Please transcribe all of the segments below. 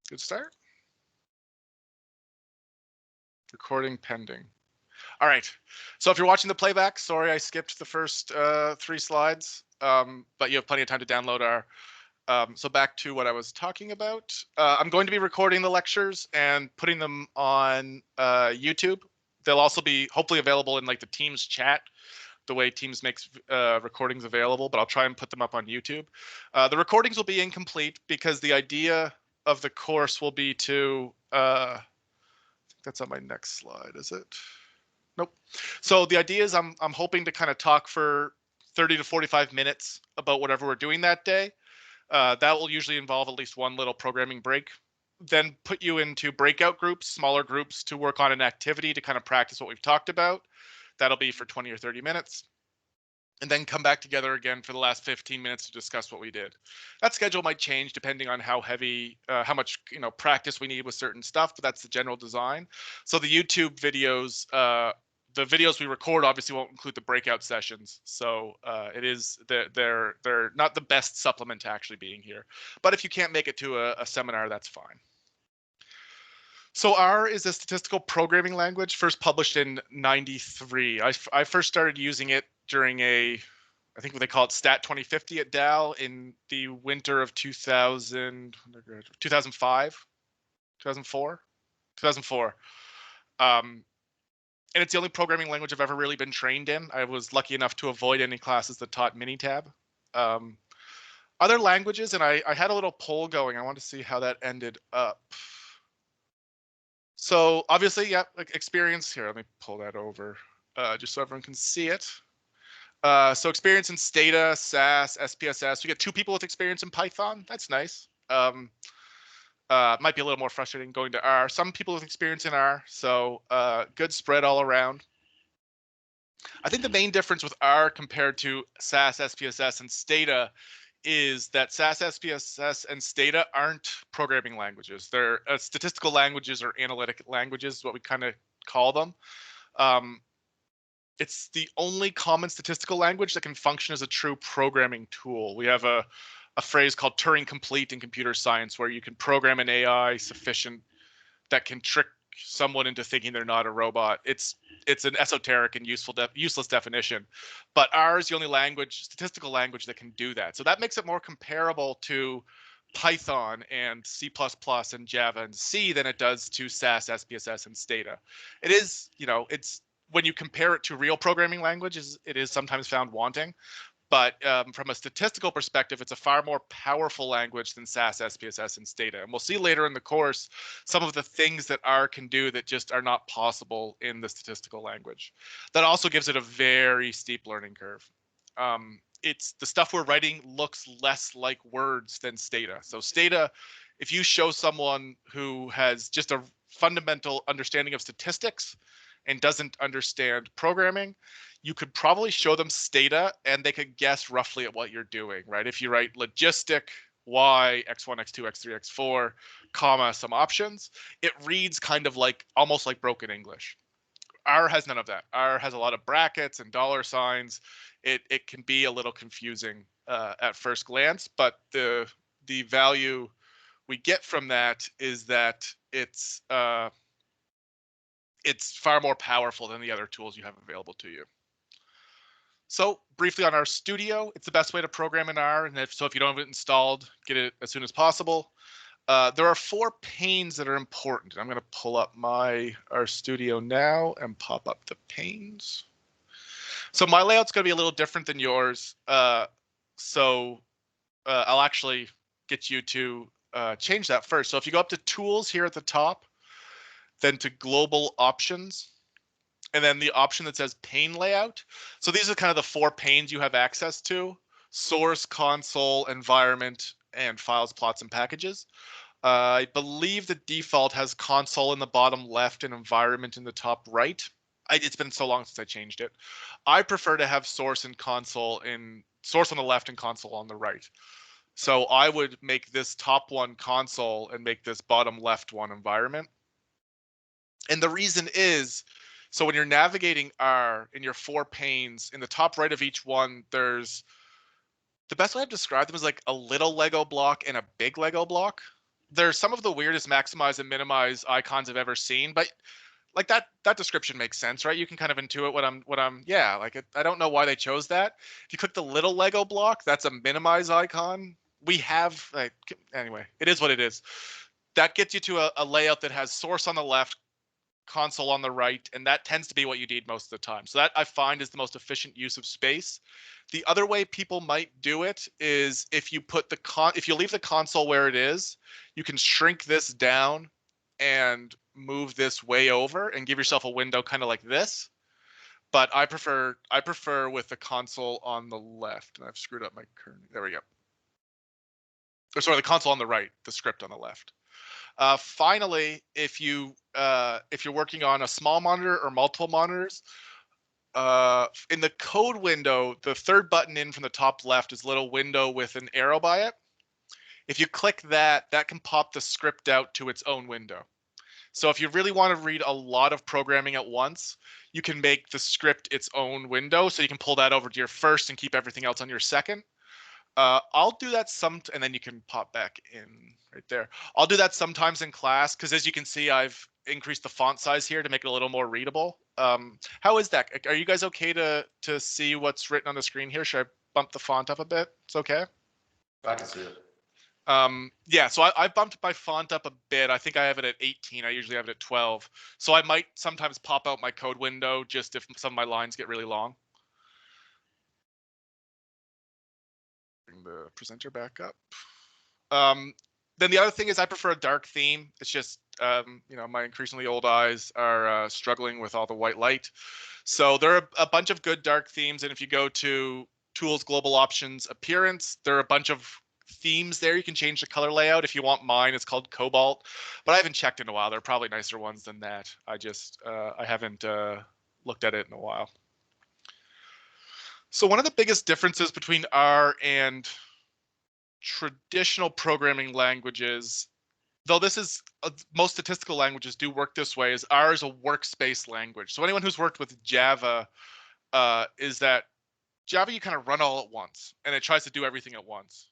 Good start. Recording pending. All right. So if you're watching the playback, sorry I skipped the first 3 slides, but you have plenty of time to download our. So back to what I was talking about. I'm going to be recording the lectures and putting them on YouTube. They'll also be hopefully available in like the Teams chat, the way Teams makes recordings available, but I'll try and put them up on YouTube. The recordings will be incomplete because the idea of the course will be to, I think that's on my next slide, is it? Nope. So the idea is I'm hoping to kind of talk for 30 to 45 minutes about whatever we're doing that day. That will usually involve at least one little programming break. Then put you into breakout groups, smaller groups, to work on an activity to kind of practice what we've talked about. That'll be for 20 or 30 minutes. And then come back together again for the last 15 minutes to discuss what we did. That schedule might change depending on how heavy, how much practice we need with certain stuff, but that's the general design. So the YouTube videos, the videos we record obviously won't include the breakout sessions. So it is they're not the best supplement to actually being here. But if you can't make it to a seminar, that's fine. So R is a statistical programming language first published in '93. I first started using it during I think what they call it Stat 2050 at Dow in the winter of 2005, 2004, 2004. And it's the only programming language I've ever really been trained in. I was lucky enough to avoid any classes that taught Minitab. Other languages, and I had a little poll going. I want to see how that ended up. So obviously, yeah, like experience here. Let me pull that over just so everyone can see it. So experience in Stata, SAS, SPSS. We get 2 people with experience in Python. That's nice. Might be a little more frustrating going to R. Some people with experience in R, so good spread all around. I think the main difference with R compared to SAS, SPSS, and Stata is that SAS, SPSS, and Stata aren't programming languages. They're statistical languages or analytic languages, what we kind of call them. It's the only common statistical language that can function as a true programming tool. We have a phrase called Turing complete in computer science, where you can program an AI sufficient that can trick someone into thinking they're not a robot. It's an esoteric and useless definition, but R is the only statistical language that can do that. So that makes it more comparable to Python and C++ and Java and C than it does to SAS, SPSS, and Stata. It is, it's when you compare it to real programming languages, it is sometimes found wanting. But from a statistical perspective, it's a far more powerful language than SAS, SPSS, and Stata. And we'll see later in the course some of the things that R can do that just are not possible in the statistical language. That also gives it a very steep learning curve. It's the stuff we're writing looks less like words than Stata. So Stata, if you show someone who has just a fundamental understanding of statistics and doesn't understand programming, you could probably show them Stata and they could guess roughly at what you're doing, right? If you write logistic, Y, X1, X2, X3, X4, comma, some options, it reads kind of like almost like broken English. R has none of that. R has a lot of brackets and dollar signs. It can be a little confusing at first glance, but the value we get from that is that it's far more powerful than the other tools you have available to you. So briefly on R Studio, it's the best way to program in R. And if you don't have it installed, get it as soon as possible. There are 4 panes that are important. I'm going to pull up my R Studio now and pop up the panes. So my layout's going to be a little different than yours. So I'll actually get you to change that first. So if you go up to Tools here at the top, then to Global Options, and then the option that says pane layout. So these are kind of the 4 panes you have access to: source, console, environment, and files, plots, and packages. I believe the default has console in the bottom left and environment in the top right. It's been so long since I changed it. I prefer to have source and console source on the left and console on the right. So I would make this top one console and make this bottom left one environment. And the reason is, so when you're navigating R in your 4 panes, in the top right of each one, there's, the best way I've described them is like a little Lego block and a big Lego block. they're some of the weirdest maximize and minimize icons I've ever seen, but like that description makes sense, right? You can kind of intuit what I'm yeah, like I don't know why they chose that. If you click the little Lego block, that's a minimize icon. We have like anyway, it is what it is. That gets you to a layout that has source on the left, console on the right, and that tends to be what you need most of the time. So that I find is the most efficient use of space. The other way people might do it is if you put if you leave the console where it is, you can shrink this down and move this way over and give yourself a window kind of like this. But I prefer with the console on the left, and I've screwed up my current. There we go. Or sorry, the console on the right, the script on the left. Finally, if you're working on a small monitor or multiple monitors, in the code window, the third button in from the top left is a little window with an arrow by it. If you click that, that can pop the script out to its own window. So if you really want to read a lot of programming at once, you can make the script its own window. So you can pull that over to your first and keep everything else on your second. I'll do that and then you can pop back in right there. I'll do that sometimes in class because as you can see, I've increased the font size here to make it a little more readable. How is that? Are you guys okay to see what's written on the screen here? Should I bump the font up a bit? It's okay. I can see it. Yeah, so I bumped my font up a bit. I think I have it at 18. I usually have it at 12. So I might sometimes pop out my code window just if some of my lines get really long. Bring the presenter back up. Then the other thing is I prefer a dark theme. It's just, my increasingly old eyes are struggling with all the white light. So there are a bunch of good dark themes. And if you go to Tools, Global Options, Appearance, there are a bunch of themes there. You can change the color layout. If you want mine, it's called Cobalt. But I haven't checked in a while. There are probably nicer ones than that. I haven't looked at it in a while. So one of the biggest differences between R and traditional programming languages, though this is most statistical languages do work this way, is R is a workspace language. So anyone who's worked with Java is that Java you kind of run all at once and it tries to do everything at once.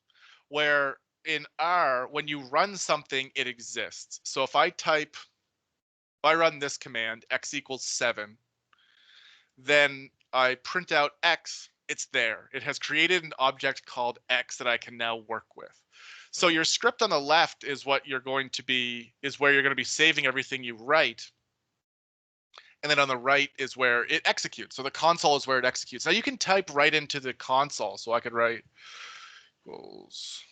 Where in R, when you run something, it exists. So if I run this command, x equals 7, then I print out x, it's there. It has created an object called x that I can now work with. So your script on the left is where you're going to be saving everything you write. And then on the right is where it executes. So the console is where it executes. Now you can type right into the console. So I could write equals.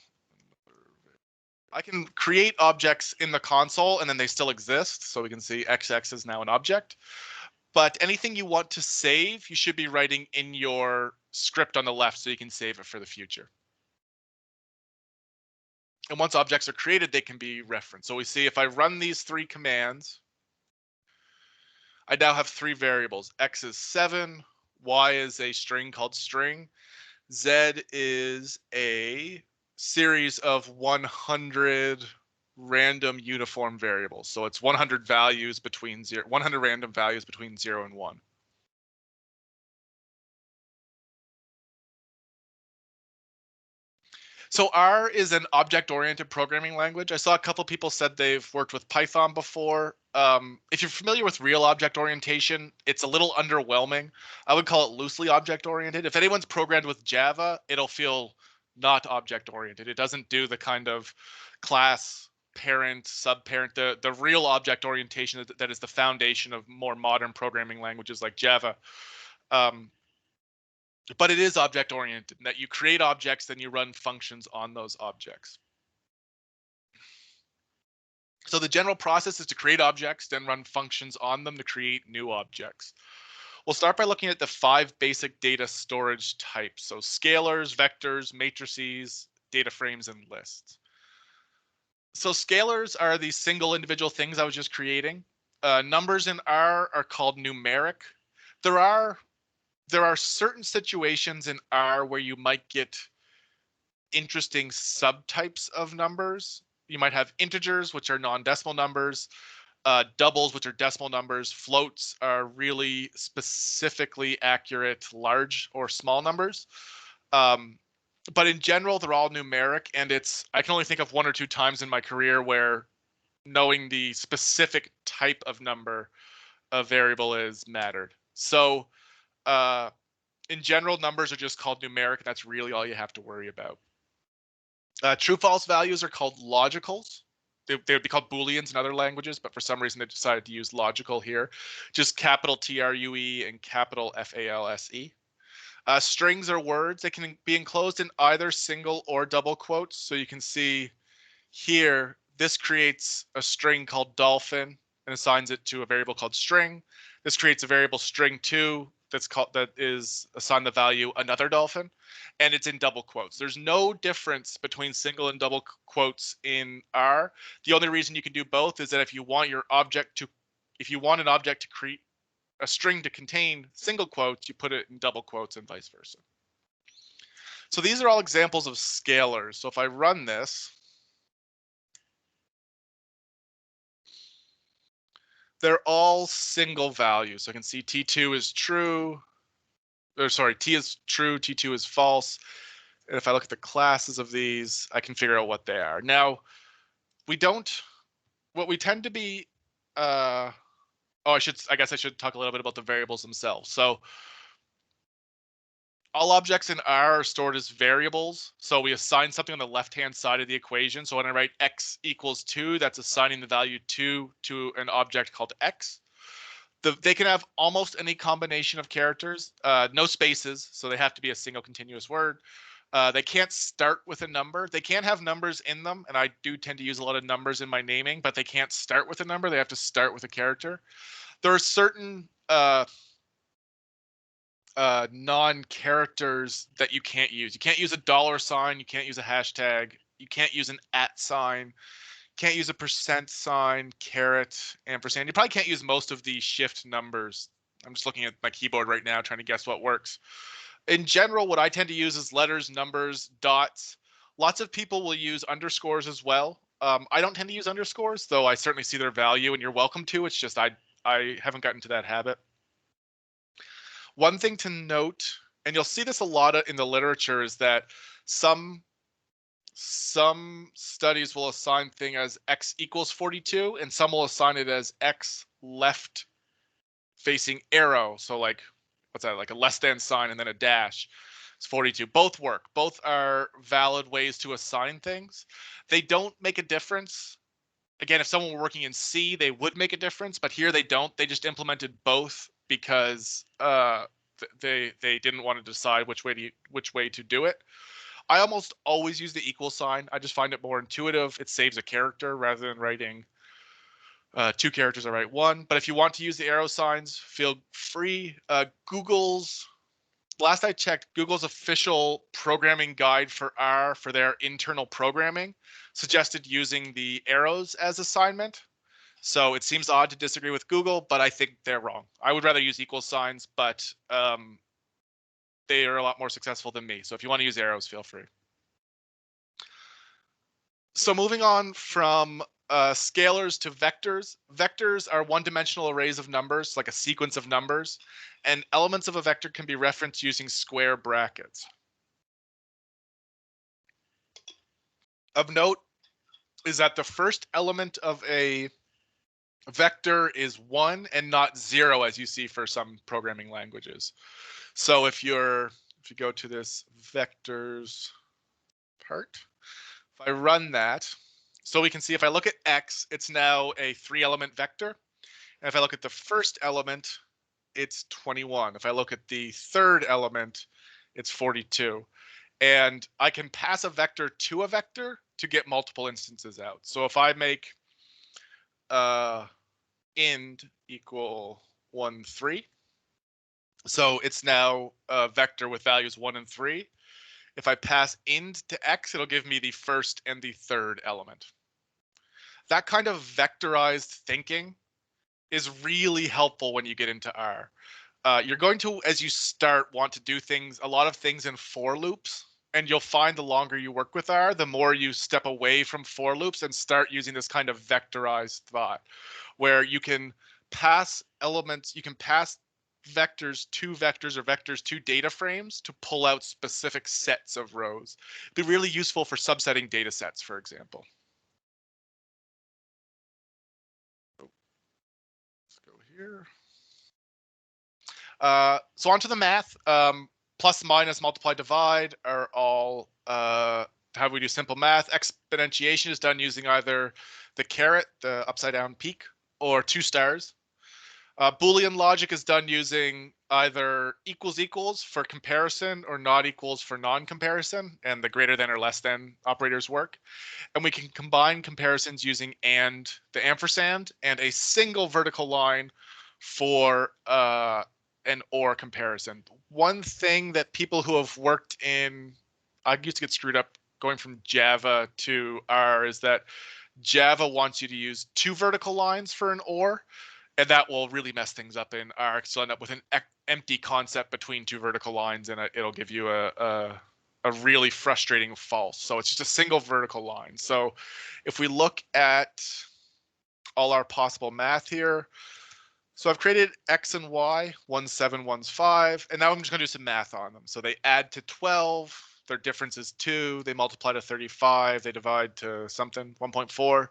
I can create objects in the console and then they still exist. So we can see XX is now an object. But anything you want to save, you should be writing in your script on the left so you can save it for the future. And once objects are created, they can be referenced. So we see if I run these 3 commands, I now have 3 variables. X is 7, Y is a string called string, Z is a series of 100 random uniform variables. So it's 100 values between 100 random values between 0 and 1. So R is an object-oriented programming language. I saw a couple people said they've worked with Python before. If you're familiar with real object orientation, it's a little underwhelming. I would call it loosely object-oriented. If anyone's programmed with Java, it'll feel not object-oriented. It doesn't do the kind of class, parent, subparent, the real object orientation that is the foundation of more modern programming languages like Java. But it is object oriented in that you create objects, then you run functions on those objects. So the general process is to create objects, then run functions on them to create new objects. We'll start by looking at the 5 basic data storage types. So scalars, vectors, matrices, data frames, and lists. So scalars are these single individual things I was just creating. Numbers in R are called numeric. There are certain situations in R where you might get interesting subtypes of numbers. You might have integers, which are non-decimal numbers, doubles, which are decimal numbers, floats are really specifically accurate large or small numbers. But in general, they're all numeric, and I can only think of one or two times in my career where knowing the specific type of number a variable is mattered. So in general, numbers are just called numeric, and that's really all you have to worry about. True false values are called logicals. They would be called Booleans in other languages, but for some reason they decided to use logical here. Just capital TRUE and capital FALSE. Strings are words. They can be enclosed in either single or double quotes. So you can see here, this creates a string called dolphin and assigns it to a variable called string. This creates a variable string2 that is assigned the value another dolphin, and it's in double quotes. There's no difference between single and double quotes in R. The only reason you can do both is that if you want an object to create a string to contain single quotes, you put it in double quotes and vice versa. So these are all examples of scalars. So if I run this, they're all single values. So I can see T2 is true, or sorry, T is true, T2 is false. And if I look at the classes of these, I can figure out what they are. Now, what we tend to be, I guess I should talk a little bit about the variables themselves. So all objects in R are stored as variables. So we assign something on the left-hand side of the equation. So when I write x equals 2, that's assigning the value 2 to an object called x. They can have almost any combination of characters, no spaces, so they have to be a single continuous word. They can't start with a number. They can have numbers in them, and I do tend to use a lot of numbers in my naming, but they can't start with a number. They have to start with a character. There are certain non-characters that you can't use. You can't use a $sign. You can't use a hashtag. You can't use an @ sign. Can't use a %, caret, ampersand. You probably can't use most of the shift numbers. I'm just looking at my keyboard right now trying to guess what works. In general, what I tend to use is letters, numbers, dots. Lots of people will use underscores as well. I don't tend to use underscores, though I certainly see their value, and you're welcome to. It's just I haven't gotten to that habit. One thing to note, and you'll see this a lot in the literature, is that some studies will assign thing as x equals 42, and some will assign it as x left facing arrow. So like, what's that, like a less than sign and then a dash. It's 42. Both work. Both are valid ways to assign things. They don't make a difference. Again, if someone were working in C, they would make a difference, but here they don't. They just implemented both because they didn't want to decide which way to do it. I almost always use the equal sign. I just find it more intuitive. It saves a character rather than writing 2 characters. I write 1. But if you want to use the arrow signs, feel free. Last I checked, Google's official programming guide for R for their internal programming suggested using the arrows as assignment. So it seems odd to disagree with Google, but I think they're wrong. I would rather use equal signs, but they are a lot more successful than me. So if you want to use arrows, feel free. So moving on from scalars to vectors. Vectors are one-dimensional arrays of numbers, like a sequence of numbers, and elements of a vector can be referenced using square brackets. Of note is that the first element of a vector is 1 and not 0, as you see for some programming languages. So if you go to this vectors part, if I run that, so we can see if I look at x, it's now a 3-element vector. And if I look at the first element, it's 21. If I look at the third element, it's 42. And I can pass a vector to a vector to get multiple instances out. So if I make ind equal 1, 3, so it's now a vector with values 1 and 3. If I pass ind to x, it'll give me the first and the third element. That kind of vectorized thinking is really helpful when you get into R. You're going to, as you start, want to do a lot of things in for loops, and you'll find the longer you work with R, the more you step away from for loops and start using this kind of vectorized thought, where you can pass elements, you can pass vectors, two vectors, or vectors, two data frames to pull out specific sets of rows. It'd be really useful for subsetting data sets, for example. Let's go here. So onto the math. Plus, minus, multiply, divide are all how we do simple math. Exponentiation is done using either the caret, the upside down peak, or 2 stars. Boolean logic is done using either equals equals for comparison or not equals for non-comparison, and the greater than or less than operators work. And we can combine comparisons using and, the ampersand, and a single vertical line for an or comparison. One thing that people who have worked in, I used to get screwed up going from Java to R, is that Java wants you to use 2 vertical lines for an or, and that will really mess things up in R, because you'll end up with an empty concept between 2 vertical lines, and it'll give you a really frustrating false. So it's just a single vertical line. So if we look at all our possible math here, so I've created X and Y, 1, 7, 1's 5, and now I'm just gonna do some math on them. So they add to 12, their difference is 2, they multiply to 35, they divide to something, 1.4.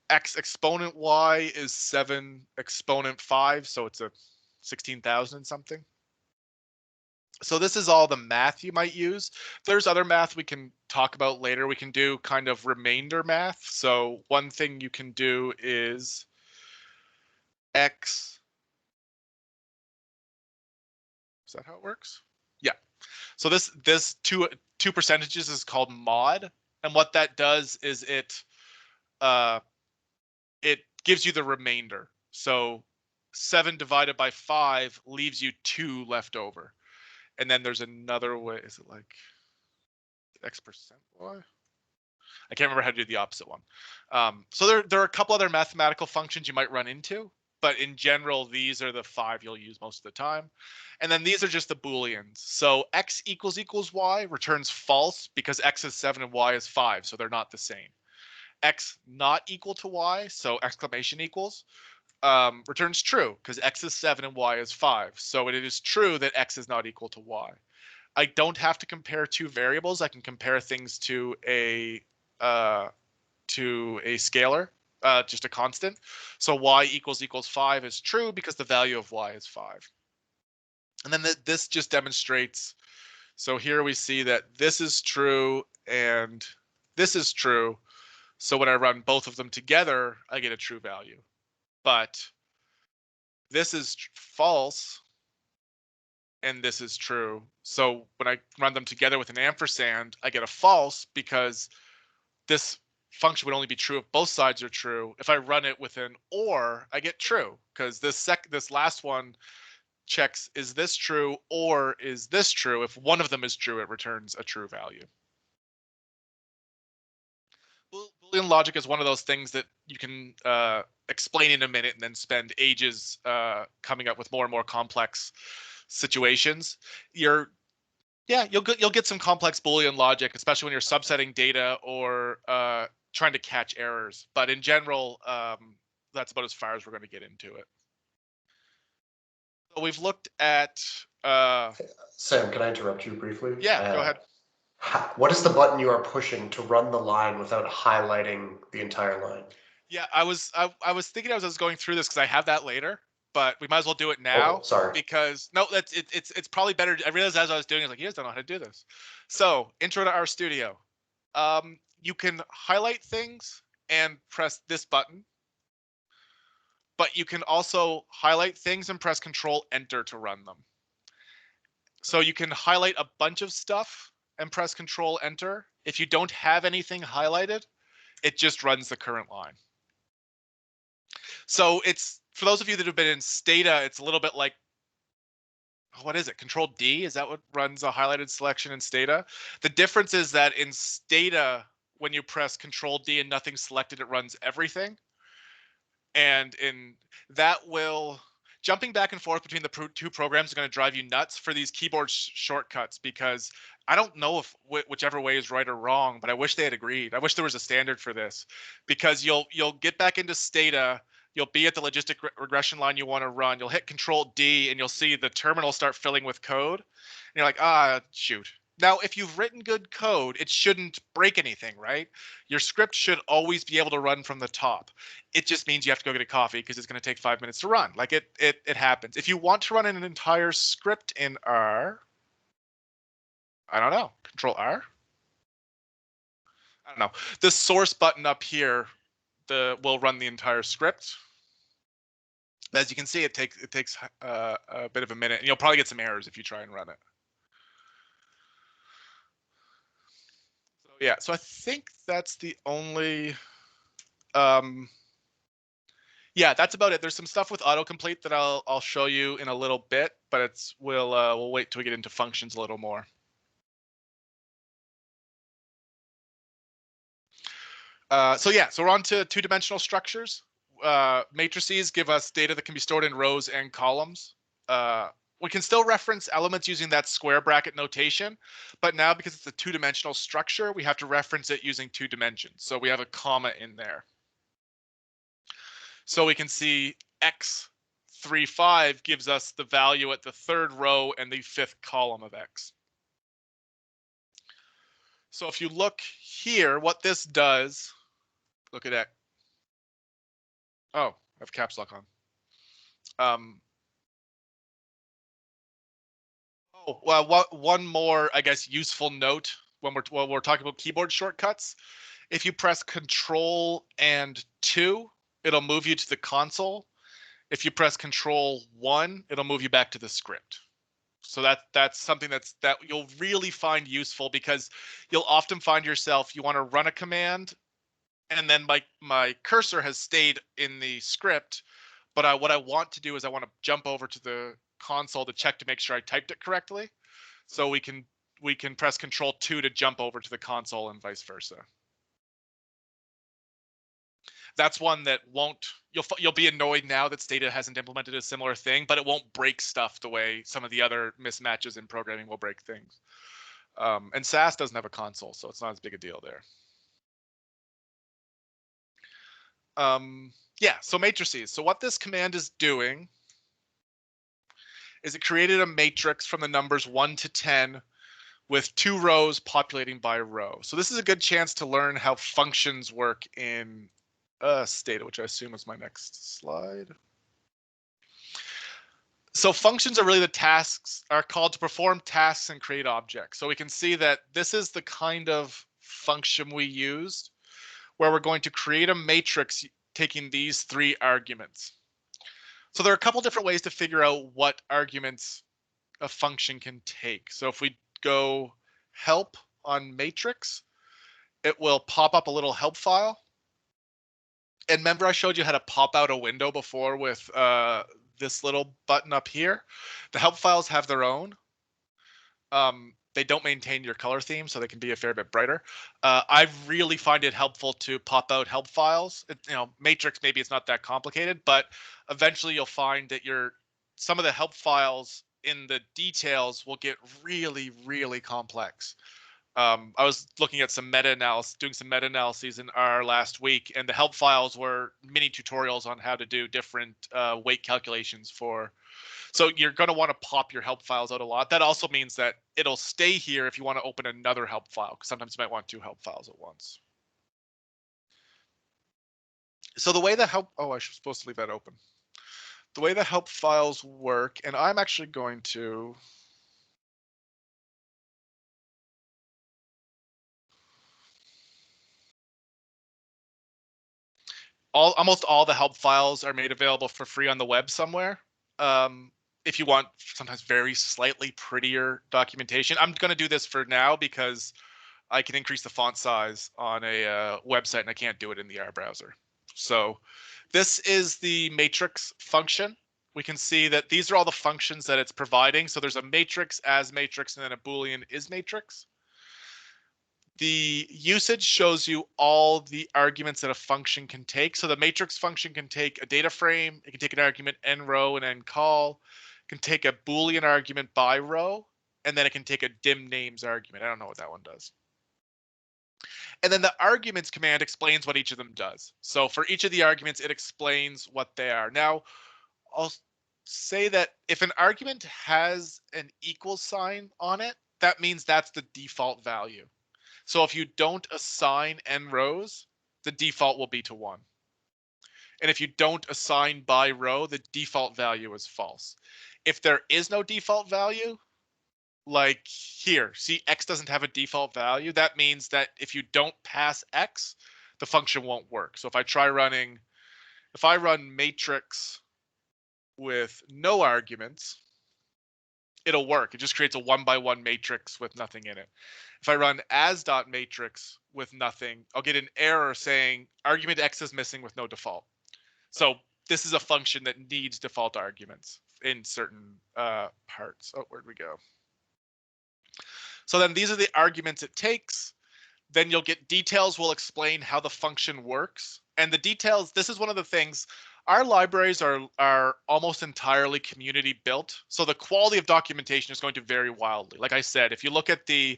X exponent Y is 7 exponent 5, so it's a 16,000 something. So this is all the math you might use. There's other math we can talk about later. We can do kind of remainder math. So one thing you can do is X. Is that how it works? Yeah. So this two percentages is called mod, and what that does is it gives you the remainder. So 7 divided by 5 leaves you 2 left over. And then there's another way. Is it like X percent Y? I can't remember how to do the opposite one. So there are a couple other mathematical functions you might run into, but in general, these are the 5 you'll use most of the time. And then these are just the Booleans. So X equals Y returns false because X is 7 and Y is 5, so they're not the same. X not equal to Y, so exclamation equals, returns true because X is 7 and Y is 5. So it is true that X is not equal to Y. I don't have to compare 2 variables. I can compare things to a scalar, just a constant. So Y equals 5 is true because the value of Y is 5. And then this just demonstrates. So here we see that this is true and this is true. So when I run both of them together, I get a true value. But this is false and this is true. So when I run them together with an ampersand, I get a false because this function would only be true if both sides are true. If I run it with an or, I get true because this last one checks, is this true or is this true? If one of them is true, it returns a true value. Boolean logic is one of those things that you can explain in a minute and then spend ages coming up with more and more complex situations. You'll get some complex Boolean logic, especially when you're subsetting data or trying to catch errors. But in general, that's about as far as we're going to get into it. So we've looked at. Sam, can I interrupt you briefly? Yeah, go ahead. What is the button you are pushing to run the line without highlighting the entire line? Yeah, I was thinking as I was going through this because I have that later, but we might as well do it now. Oh, sorry. Because no, it's probably better. I realized as I was doing it, like, you guys don't know how to do this. So intro to RStudio. You can highlight things and press this button, but you can also highlight things and press Control Enter to run them. So you can highlight a bunch of stuff and press Control Enter. If you don't have anything highlighted, it just runs the current line. So it's, for those of you that have been in Stata, it's a little bit like, what is it? Control D? Is that what runs a highlighted selection in Stata? The difference is that in Stata, when you press Control D and nothing's selected, it runs everything. And in that will, jumping back and forth between the 2 programs is going to drive you nuts for these keyboard shortcuts, because I don't know if whichever way is right or wrong, but I wish they had agreed. I wish there was a standard for this, because you'll get back into Stata You'll be at the logistic regression line you want to run. You'll hit Control D, and you'll see the terminal start filling with code. And you're like, shoot. Now, if you've written good code, it shouldn't break anything, right? Your script should always be able to run from the top. It just means you have to go get a coffee because it's going to take 5 minutes to run. Like it happens. If you want to run an entire script in R, I don't know, Control R? I don't know. This source button up here will run the entire script. As you can see, it takes a bit of a minute, and you'll probably get some errors if you try and run it. So yeah, so I think that's the only. Yeah, that's about it. There's some stuff with autocomplete that I'll show you in a little bit, but we'll wait till we get into functions a little more. So we're on to two-dimensional structures. Matrices give us data that can be stored in rows and columns. We can still reference elements using that square bracket notation, but now because it's a two-dimensional structure, we have to reference it using 2 dimensions. So we have a comma in there. So we can see x35 gives us the value at the 3rd row and the 5th column of x. So if you look here, what this does, look at X. Oh, I have caps lock on. Oh, well, one more, I guess, useful note when we're talking about keyboard shortcuts. If you press Control and 2, it'll move you to the console. If you press Control 1, it'll move you back to the script. So that's something that you'll really find useful, because you'll often find yourself, you want to run a command, and then my cursor has stayed in the script, but what I want to do is I want to jump over to the console to check to make sure I typed it correctly. So we can press Control 2 to jump over to the console and vice versa. That's one that you'll be annoyed now that Stata hasn't implemented a similar thing, but it won't break stuff the way some of the other mismatches in programming will break things. And SAS doesn't have a console, so it's not as big a deal there. So matrices. So what this command is doing is it created a matrix from the numbers 1 to 10 with 2 rows populating by row. So this is a good chance to learn how functions work in Stata, which I assume is my next slide. So functions are really are called to perform tasks and create objects. So we can see that this is the kind of function we used, where we're going to create a matrix taking these 3 arguments. So there are a couple different ways to figure out what arguments a function can take. So if we go help on matrix, it will pop up a little help file. And remember, I showed you how to pop out a window before with this little button up here. The help files have their own. They don't maintain your color theme, so they can be a fair bit brighter. I really find it helpful to pop out help files. Matrix, maybe it's not that complicated, but eventually you'll find that some of the help files in the details will get really, really complex. I was looking at doing some meta-analyses in R last week, and the help files were mini tutorials on how to do different weight calculations for. So you're going to want to pop your help files out a lot. That also means that it'll stay here if you want to open another help file, because sometimes you might want 2 help files at once. So the way the help, I was supposed to leave that open. The way the help files work, and I'm actually going to, almost all the help files are made available for free on the web somewhere. If you want sometimes very slightly prettier documentation, I'm going to do this for now because I can increase the font size on a website and I can't do it in the R browser. So this is the matrix function. We can see that these are all the functions that it's providing. So there's a matrix, as matrix, and then a Boolean is matrix. The usage shows you all the arguments that a function can take. So the matrix function can take a data frame, it can take an argument n row and n call, it can take a Boolean argument by row, and then it can take a dim names argument. I don't know what that one does. And then the arguments command explains what each of them does. So for each of the arguments, it explains what they are. Now, I'll say that if an argument has an equal sign on it, that means that's the default value. So if you don't assign n rows, the default will be to 1. And if you don't assign by row, the default value is false. If there is no default value, like here, see x doesn't have a default value. That means that if you don't pass x, the function won't work. So if I run matrix with no arguments, it'll work. It just creates a 1-by-1 matrix with nothing in it. If I run as.matrix with nothing, I'll get an error saying argument x is missing with no default. So this is a function that needs default arguments in certain parts. Oh, where'd we go? So then these are the arguments it takes. Then you'll get details will explain how the function works. And the details, this is one of the things, our libraries are almost entirely community built. So the quality of documentation is going to vary wildly. Like I said, if you look at the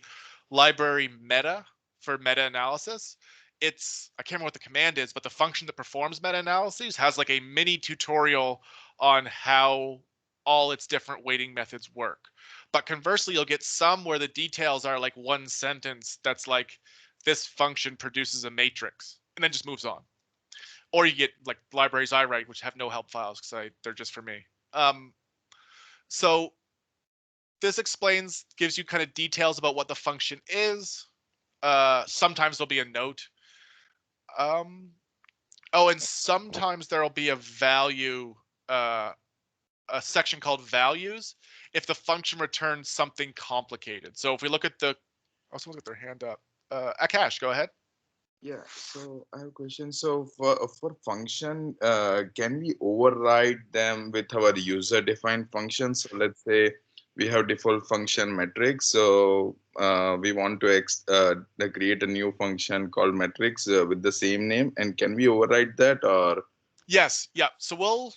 library meta for meta-analysis, I can't remember what the command is, but the function that performs meta-analyses has like a mini tutorial on how all its different weighting methods work. But conversely, you'll get some where the details are like one sentence that's like, this function produces a matrix, and then just moves on. Or you get like libraries I write, which have no help files because they're just for me. So this gives you kind of details about what the function is. Sometimes there'll be a note. And sometimes there'll be a value, a section called values, if the function returns something complicated. So if we look at someone's got their hand up. Akash, go ahead. Yeah, so I have a question. So for function, can we override them with our user-defined functions? So let's say we have default function metrics. So we want to create a new function called metrics with the same name. And can we override that or? Yes, yeah. So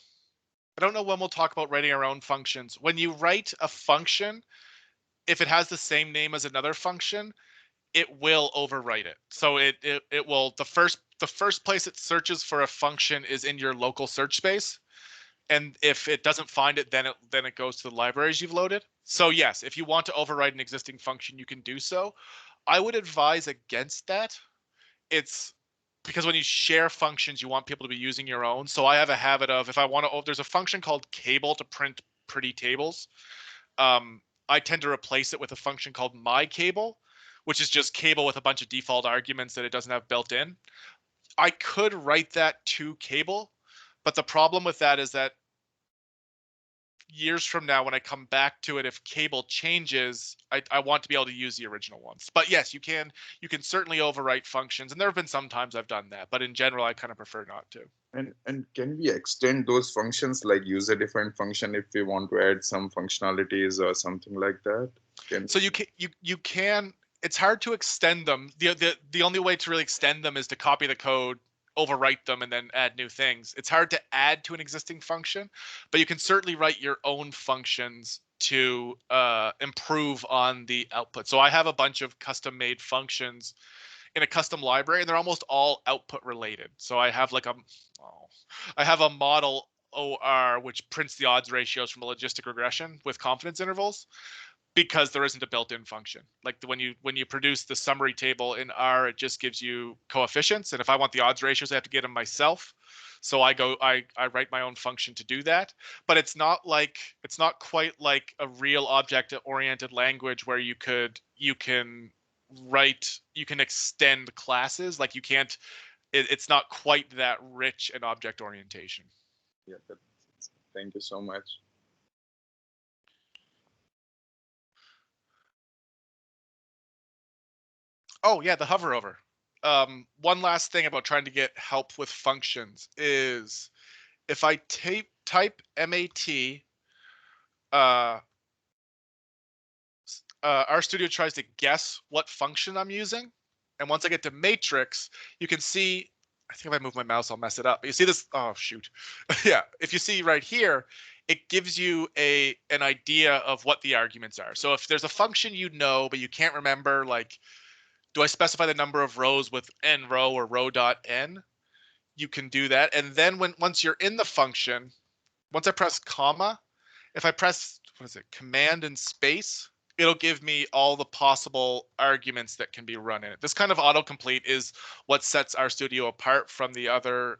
I don't know when we'll talk about writing our own functions. When you write a function, if it has the same name as another function, it will overwrite it. So it will, the first place it searches for a function is in your local search space. And if it doesn't find it, then it goes to the libraries you've loaded. So yes, if you want to override an existing function, you can do so. I would advise against that. It's because when you share functions, you want people to be using your own. So I have a habit of, if I want to, there's a function called cable to print pretty tables. I tend to replace it with a function called myCable, which is just cable with a bunch of default arguments that it doesn't have built in. I could write that to cable, but the problem with that is that years from now, when I come back to it, if cable changes, I want to be able to use the original ones. But yes, you can certainly overwrite functions, and there have been some times I've done that, but in general, I kind of prefer not to. And can we extend those functions like user-defined function if we want to add some functionalities or something like that? So you can. It's hard to extend them. The only way to really extend them is to copy the code, overwrite them, and then add new things. It's hard to add to an existing function, but you can certainly write your own functions to improve on the output. So I have a bunch of custom-made functions in a custom library, and they're almost all output related. So I have like I have a model OR which prints the odds ratios from a logistic regression with confidence intervals, because there isn't a built-in function. Like when you produce the summary table in R, it just gives you coefficients, and if I want the odds ratios, I have to get them myself. So I write my own function to do that. But it's not quite like a real object-oriented language where you can extend classes. Like you can't. It's not quite that rich in object orientation. Yeah, that makes sense. Thank you so much. Oh yeah, the hover over. One last thing about trying to get help with functions is if I type MAT, RStudio tries to guess what function I'm using. And once I get to matrix, you can see, I think if I move my mouse, I'll mess it up. But you see this, oh shoot. Yeah, if you see right here, it gives you an idea of what the arguments are. So if there's a function you know, but you can't remember like Do I specify the number of rows with n row or row dot n? You can do that. And then once you're in the function, once I press comma, if I press, what is it, command and space, it'll give me all the possible arguments that can be run in it. This kind of autocomplete is what sets RStudio apart from the other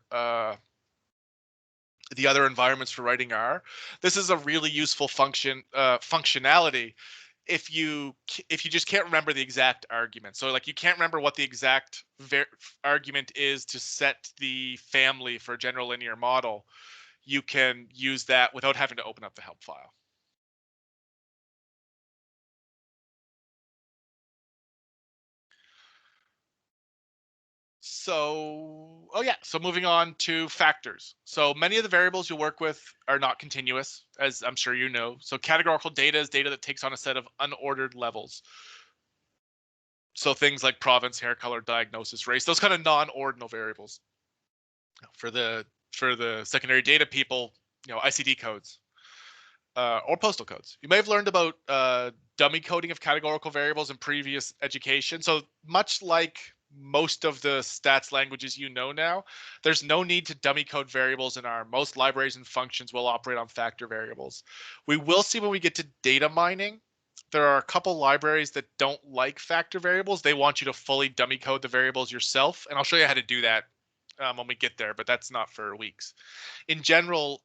environments for writing R. This is a really useful functionality if you just can't remember the exact argument. So like you can't remember what the exact argument is to set the family for a general linear model, you can use that without having to open up the help file. So, so moving on to factors. So many of the variables you work with are not continuous, as I'm sure you know. So categorical data is data that takes on a set of unordered levels. So things like province, hair color, diagnosis, race, those kind of non-ordinal variables. For the secondary data people, ICD codes or postal codes. You may have learned about dummy coding of categorical variables in previous education. So much like most of the stats languages now, there's no need to dummy code variables in R. Most libraries and functions will operate on factor variables. We will see when we get to data mining, there are a couple libraries that don't like factor variables. They want you to fully dummy code the variables yourself, and I'll show you how to do that when we get there, but that's not for weeks. In general,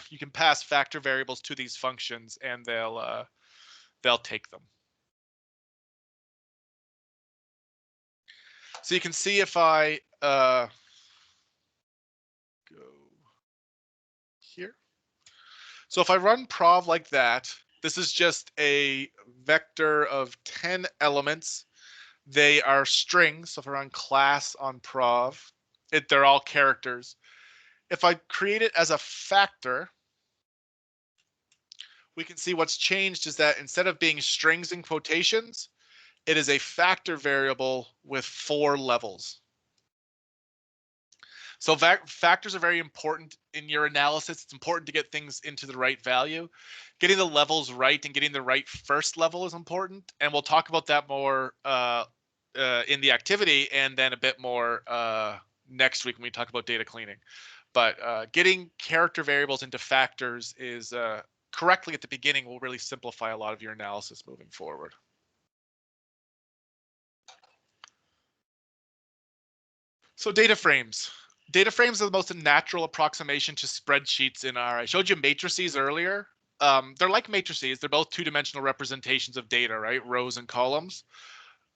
you can pass factor variables to these functions and they'll take them. So you can see if I go here. So if I run prov like that, this is just a vector of 10 elements. They are strings. So if I run class on prov, they're all characters. If I create it as a factor, we can see what's changed is that instead of being strings and quotations, it is a factor variable with 4 levels. So factors are very important in your analysis. It's important to get things into the right value. Getting the levels right and getting the right first level is important. And we'll talk about that more in the activity and then a bit more next week when we talk about data cleaning. But getting character variables into factors is correctly at the beginning will really simplify a lot of your analysis moving forward. So data frames. Data frames are the most natural approximation to spreadsheets in R. I showed you matrices earlier. They're like matrices. They're both two-dimensional representations of data, right? Rows and columns.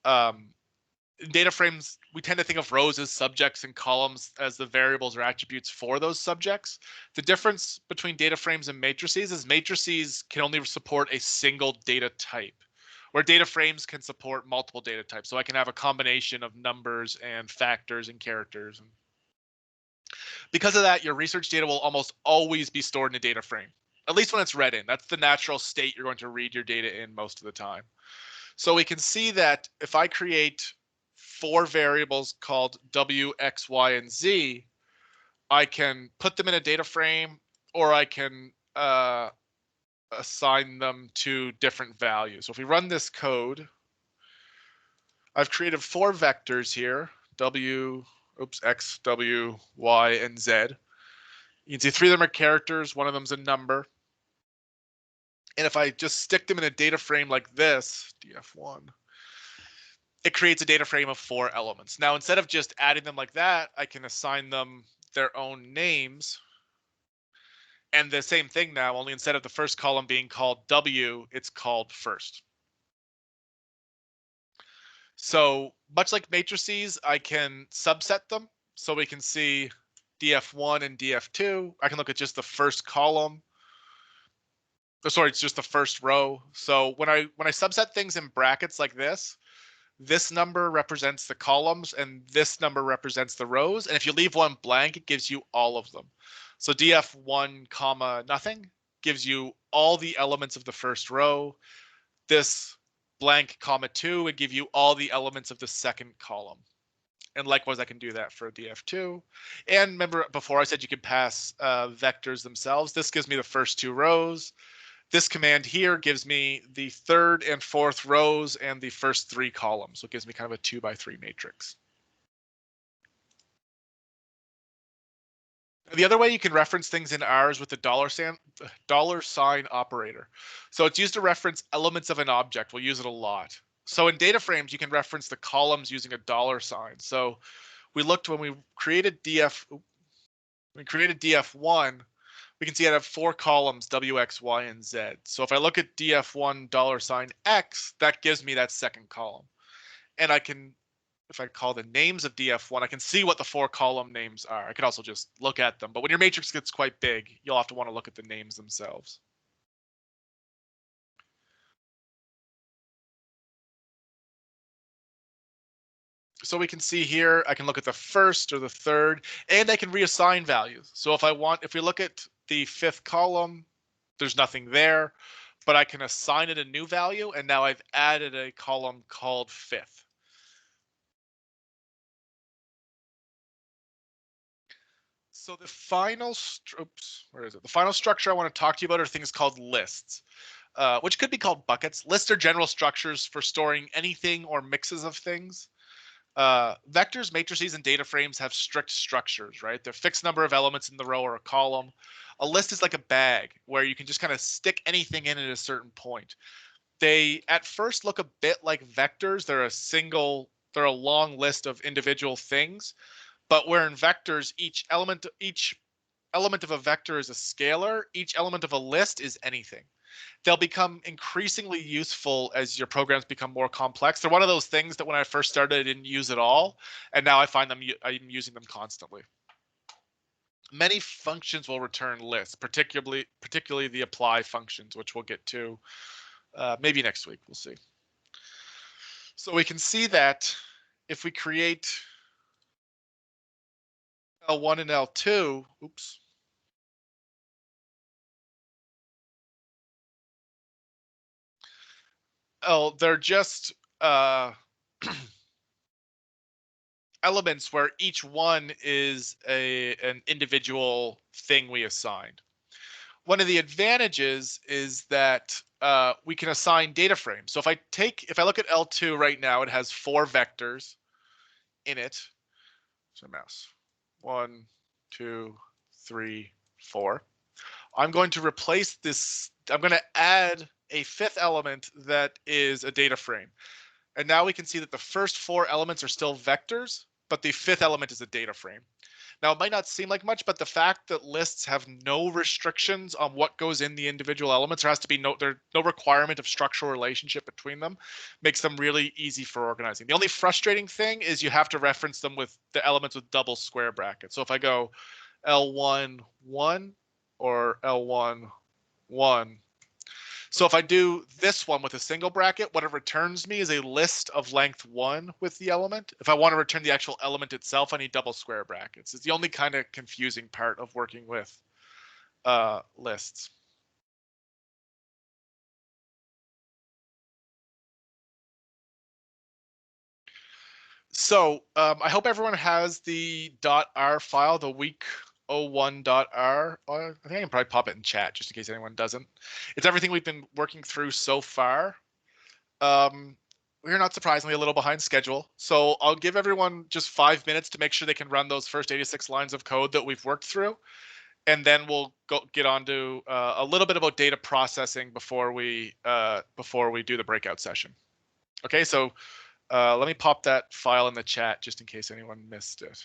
In data frames, we tend to think of rows as subjects and columns as the variables or attributes for those subjects. The difference between data frames and matrices is matrices can only support a single data type, where data frames can support multiple data types. So I can have a combination of numbers and factors and characters. Because of that, your research data will almost always be stored in a data frame, at least when it's read in. That's the natural state you're going to read your data in most of the time. So we can see that if I create 4 variables called W, X, Y, and Z, I can put them in a data frame, or I can assign them to different values. So if we run this code, I've created 4 vectors here, X, W, Y, and Z. You can see 3 of them are characters, 1 of them's a number. And if I just stick them in a data frame like this, df1, it creates a data frame of 4 elements. Now, instead of just adding them like that, I can assign them their own names. And the same thing now, only instead of the first column being called W, it's called first. So much like matrices, I can subset them. So we can see df1 and df2. I can look at just the first column. Oh, sorry, it's just the first row. So when I subset things in brackets like this number represents the columns and this number represents the rows. And if you leave one blank, it gives you all of them. So df1 comma nothing gives you all the elements of the first row. This blank comma 2 would give you all the elements of the second column. And likewise, I can do that for df2. And remember before I said you could pass vectors themselves. This gives me the first 2 rows. This command here gives me the third and fourth rows and the first three columns. So it gives me kind of a 2x3 matrix. The other way you can reference things in R is with the $sign operator. So it's used to reference elements of an object. We'll use it a lot. So in data frames, you can reference the columns using a $sign. So we looked when we created df1, we can see I have 4 columns, W, X, Y, and Z. So if I look at df1 $X, that gives me that second column. And I can, if I call the names of df1, I can see what the 4 column names are. I can also just look at them. But when your matrix gets quite big, you'll have to want to look at the names themselves. So we can see here, I can look at the first or the third, and I can reassign values. So if we look at the 5th column, there's nothing there, but I can assign it a new value, and now I've added a column called 5th. So the final, The final structure I want to talk to you about are things called lists, which could be called buckets. Lists are general structures for storing anything or mixes of things. Vectors, matrices, and data frames have strict structures, right? They're fixed number of elements in the row or a column. A list is like a bag where you can just kind of stick anything in at a certain point. They at first look a bit like vectors. They're a long list of individual things, but where in vectors, each element of a vector is a scalar, each element of a list is anything. They'll become increasingly useful as your programs become more complex. They're one of those things that when I first started, I didn't use at all, and now I find I'm using them constantly. Many functions will return lists, particularly the apply functions, which we'll get to maybe next week. We'll see. So we can see that if we create L1 and L2, oops. Oh, they're just elements where each one is an individual thing we assigned. One of the advantages is that we can assign data frames. So if I look at L2 right now, it has 4 vectors in it. So mouse, 1, 2, 3, 4. I'm going to replace this. I'm going to add a 5th element that is a data frame. And now we can see that the first 4 elements are still vectors, but the 5th element is a data frame. Now, it might not seem like much, but the fact that lists have no restrictions on what goes in the individual elements, there has to be no requirement of structural relationship between them, makes them really easy for organizing. The only frustrating thing is you have to reference them with the elements with double square brackets. So if I go L1, 1 or L1, 1, so if I do this one with a single bracket, what it returns me is a list of length 1 with the element. If I want to return the actual element itself, I need double square brackets. It's the only kind of confusing part of working with lists. So I hope everyone has the .r file, the week01.r. I think I can probably pop it in chat just in case anyone doesn't. It's everything we've been working through so far. We're not surprisingly a little behind schedule, so I'll give everyone just 5 minutes to make sure they can run those first 86 lines of code that we've worked through, and then we'll get on to a little bit about data processing before we do the breakout session. Okay, so let me pop that file in the chat just in case anyone missed it.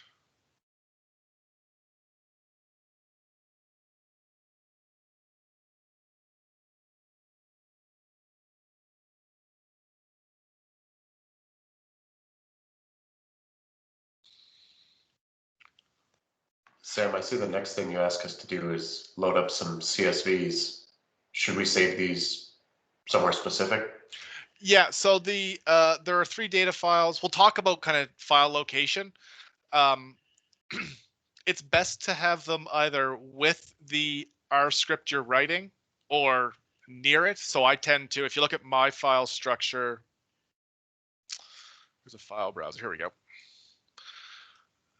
Sam, I see the next thing you ask us to do is load up some CSVs. Should we save these somewhere specific? Yeah, so there are 3 data files. We'll talk about kind of file location. It's best to have them either with the R script you're writing or near it. So I tend to, if you look at my file structure, there's a file browser. Here we go.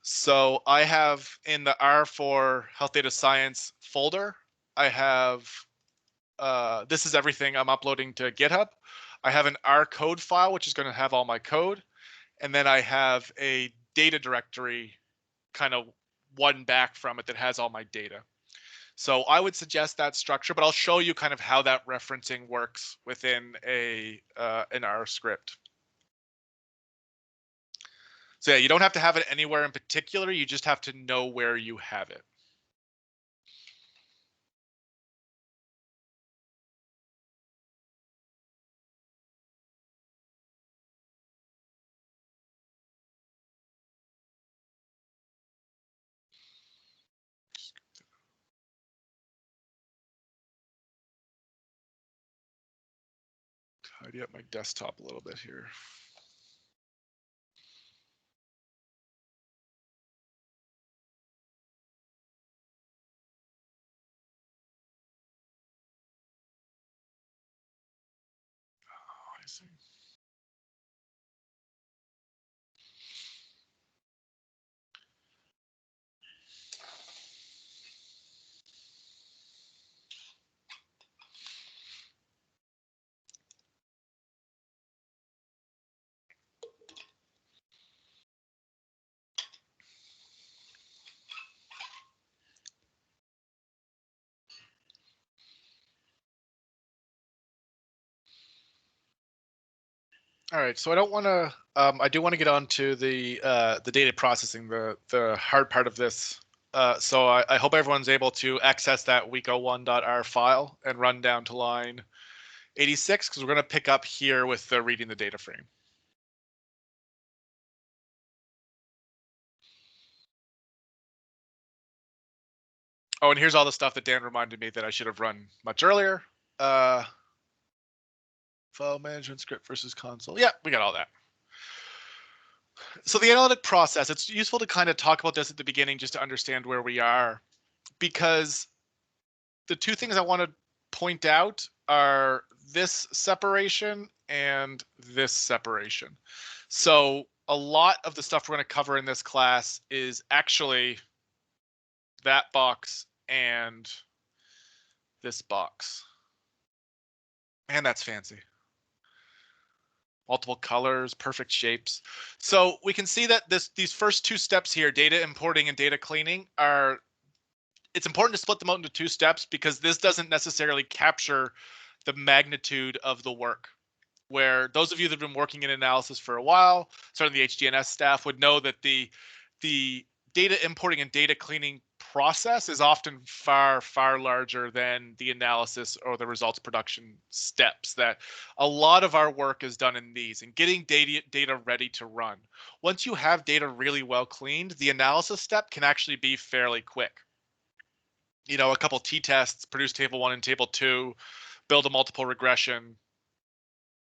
So I have in the R4 Health Data Science folder, I have this is everything I'm uploading to GitHub. I have an R code file, which is going to have all my code. And then I have a data directory, kind of one back from it, that has all my data. So I would suggest that structure, but I'll show you kind of how that referencing works within an R script. So yeah, you don't have to have it anywhere in particular. You just have to know where you have it. Tidy up my desktop a little bit here. Oh, I see. All right, so I don't want to. I do want to get on to the data processing, the hard part of this. So I hope everyone's able to access that week01.r file and run down to line 86, because we're going to pick up here with the reading the data frame. Oh, and here's all the stuff that Dan reminded me that I should have run much earlier. File management script versus console. Yeah, we got all that. So the analytic process, it's useful to kind of talk about this at the beginning just to understand where we are, because the two things I want to point out are this separation and this separation. So a lot of the stuff we're going to cover in this class is actually that box and this box. And that's fancy. Multiple colors, perfect shapes. So we can see that these first two steps here, data importing and data cleaning, it's important to split them out into two steps, because this doesn't necessarily capture the magnitude of the work. Where those of you that have been working in analysis for a while, certainly the HDNS staff, would know that the data importing and data cleaning process is often far, far larger than the analysis or the results production steps. That a lot of our work is done in these and getting data ready to run. Once you have data really well cleaned, the analysis step can actually be fairly quick. You know, a couple t-tests, produce table 1 and table 2, build a multiple regression,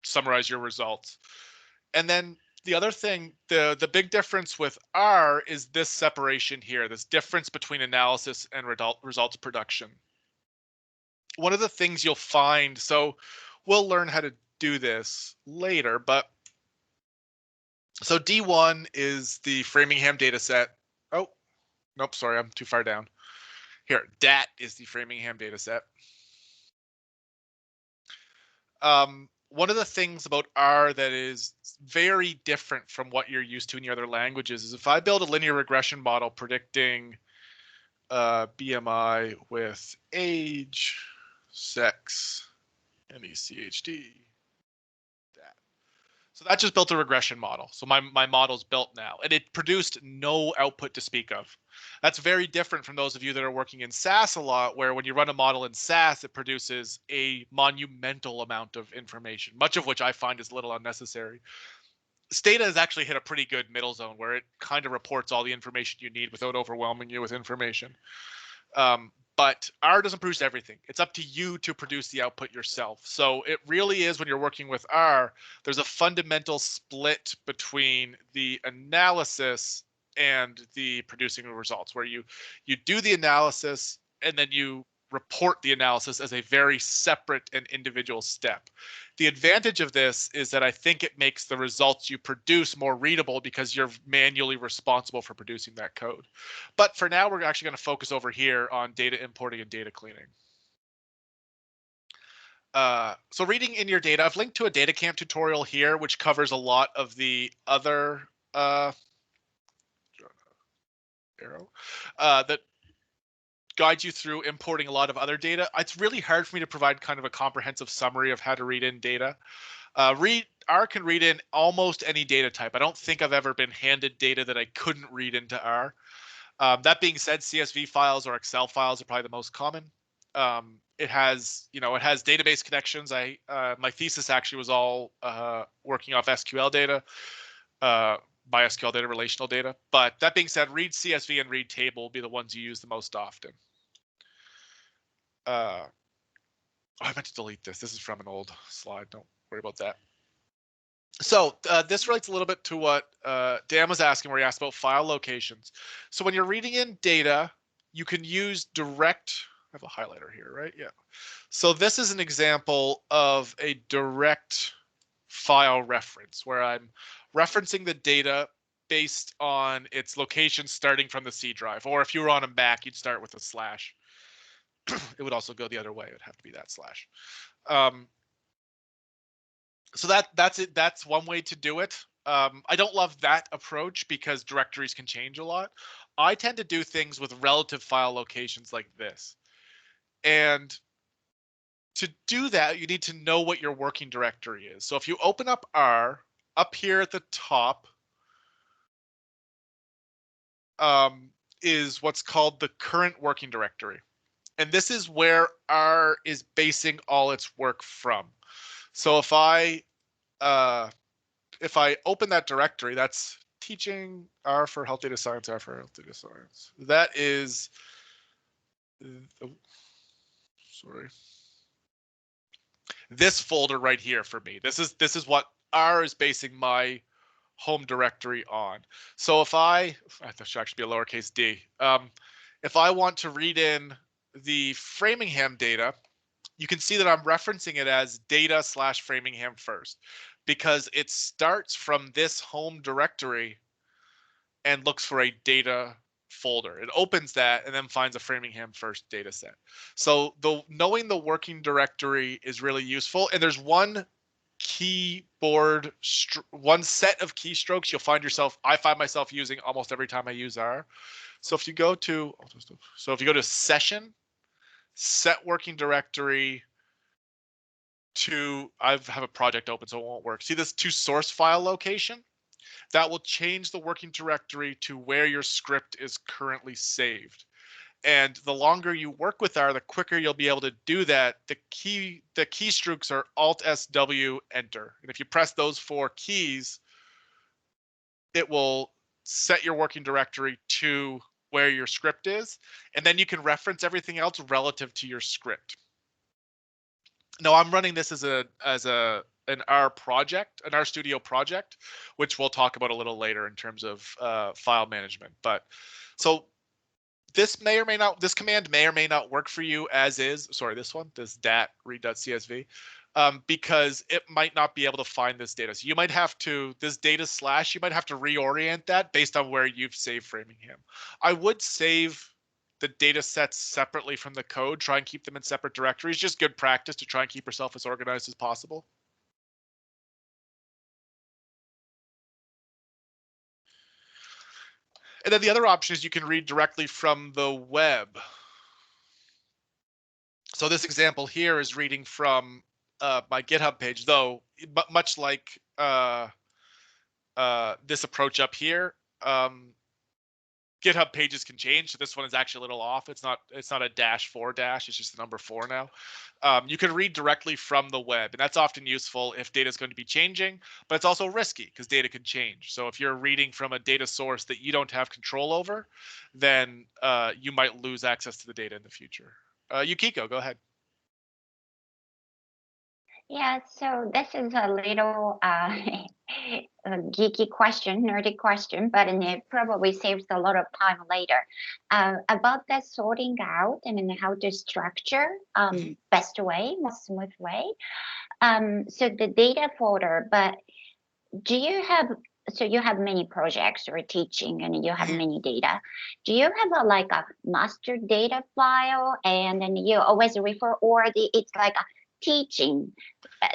summarize your results. And then the other thing, the big difference with R is this separation here, this difference between analysis and results production. One of the things you'll find, so we'll learn how to do this later, but so D1 is the Framingham data set. Oh, nope, sorry, I'm too far down. Here, DAT is the Framingham data set. One of the things about R that is very different from what you're used to in your other languages is if I build a linear regression model predicting BMI with age, sex, NECHD, that. So that just built a regression model. So my model's built now, and it produced no output to speak of. That's very different from those of you that are working in SAS a lot, where when you run a model in SAS, it produces a monumental amount of information, much of which I find is a little unnecessary. Stata has actually hit a pretty good middle zone where it kind of reports all the information you need without overwhelming you with information. But R doesn't produce everything. It's up to you to produce the output yourself. So it really is, when you're working with R, there's a fundamental split between the analysis and the producing of results, where you do the analysis and then you report the analysis as a very separate and individual step. The advantage of this is that I think it makes the results you produce more readable, because you're manually responsible for producing that code. But for now, we're actually going to focus over here on data importing and data cleaning. So reading in your data, I've linked to a data camp tutorial here, which covers a lot of the other that guides you through importing a lot of other data. It's really hard for me to provide kind of a comprehensive summary of how to read in data. R can read in almost any data type. I don't think I've ever been handed data that I couldn't read into R. That being said, CSV files or Excel files are probably the most common. It has database connections. My thesis actually was all working off SQL data, MySQL data, relational data. But that being said, read CSV and read table will be the ones you use the most often. I meant to delete this. This is from an old slide. Don't worry about that. So this relates a little bit to what Dan was asking, where he asked about file locations. So when you're reading in data, you can use direct. I have a highlighter here, right? Yeah. So this is an example of a direct file reference where I'm referencing the data based on its location starting from the C drive. Or if you were on a Mac, you'd start with a slash. It would also go the other way. It would have to be that slash. So that's it. That's one way to do it. I don't love that approach because directories can change a lot. I tend to do things with relative file locations like this. And to do that, you need to know what your working directory is. So if you open up R, up here at the top is what's called the current working directory. And this is where R is basing all its work from. So if I open that directory, that's teaching R for health data science, R for health data science. That is, sorry, this folder right here for me. This is what R is basing my home directory on. So if that should actually be a lowercase d. If I want to read in the Framingham data, you can see that I'm referencing it as data/Framingham first, because it starts from this home directory and looks for a data folder. It opens that and then finds a Framingham first data set. So knowing the working directory is really useful. And there's one set of keystrokes I find myself using almost every time I use R. So if you go to session, set working directory to, I have a project open so it won't work. See this to source file location? That will change the working directory to where your script is currently saved. And the longer you work with R, the quicker you'll be able to do that. The keystrokes are Alt S W Enter. And if you press those 4 keys, it will set your working directory to where your script is. And then you can reference everything else relative to your script. Now I'm running this as an R project, an RStudio project, which we'll talk about a little later in terms of file management. But so this command may or may not work for you as is. Sorry, this dat read.csv, because it might not be able to find this data. So you might have to, this data slash, you might have to reorient that based on where you've saved Framingham. I would save the data sets separately from the code, try and keep them in separate directories. Just good practice to try and keep yourself as organized as possible. And then the other option is you can read directly from the web. So this example here is reading from my GitHub page, though much like this approach up here, GitHub pages can change. So this one is actually a little off. It's not a -4, it's just the number 4 now. You can read directly from the web, and that's often useful if data is going to be changing, but it's also risky because data can change. So if you're reading from a data source that you don't have control over, then you might lose access to the data in the future. Yukiko, go ahead. Yeah, so this is a little a geeky question, nerdy question, but it probably saves a lot of time later. About the sorting out and then how to structure best way, most smooth way. So the data folder, but do you have, so you have many projects or teaching and you have many data. Do you have like a master data file and then you always refer, or it's like teaching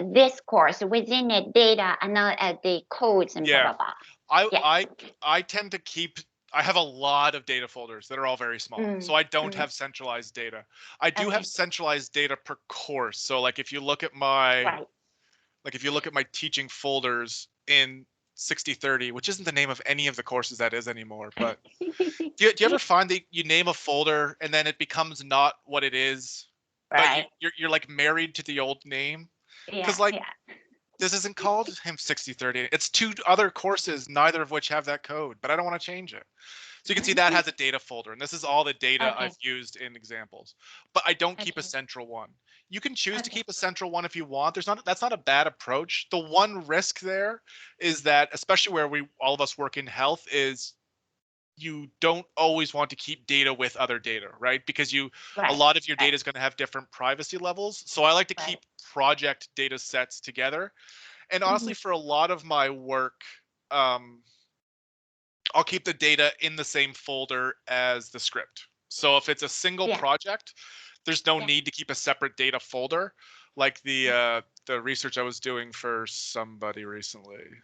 this course within the data and the codes and Yeah. blah, blah, blah. Yeah. I tend to keep, I have a lot of data folders that are all very small. So I don't have centralized data. I do have centralized data per course. So like if you look at my, Right. like if you look at my teaching folders in 6030, which isn't the name of any of the courses that is anymore, but do you ever find that you name a folder and then it becomes not what it is, Right. but you're like married to the old name? Yeah. Because like, Yeah. this isn't called HIM 6030. It's two other courses, neither of which have that code, but I don't want to change it. So you can see that has a data folder, and this is all the data Okay. I've used in examples. But I don't keep a Okay. central one. You can choose to Okay. keep a central one if you want. That's not a bad approach. The one risk there is that, especially where all of us work in health, is you don't always want to keep data with other data, right? Because a Right. lot of your data Right. is going to have different privacy levels. So I like to Right. keep project data sets together. And honestly, for a lot of my work, I'll keep the data in the same folder as the script. So if it's a single Yeah. project, there's no Yeah. need to keep a separate data folder, like the research I was doing for somebody recently.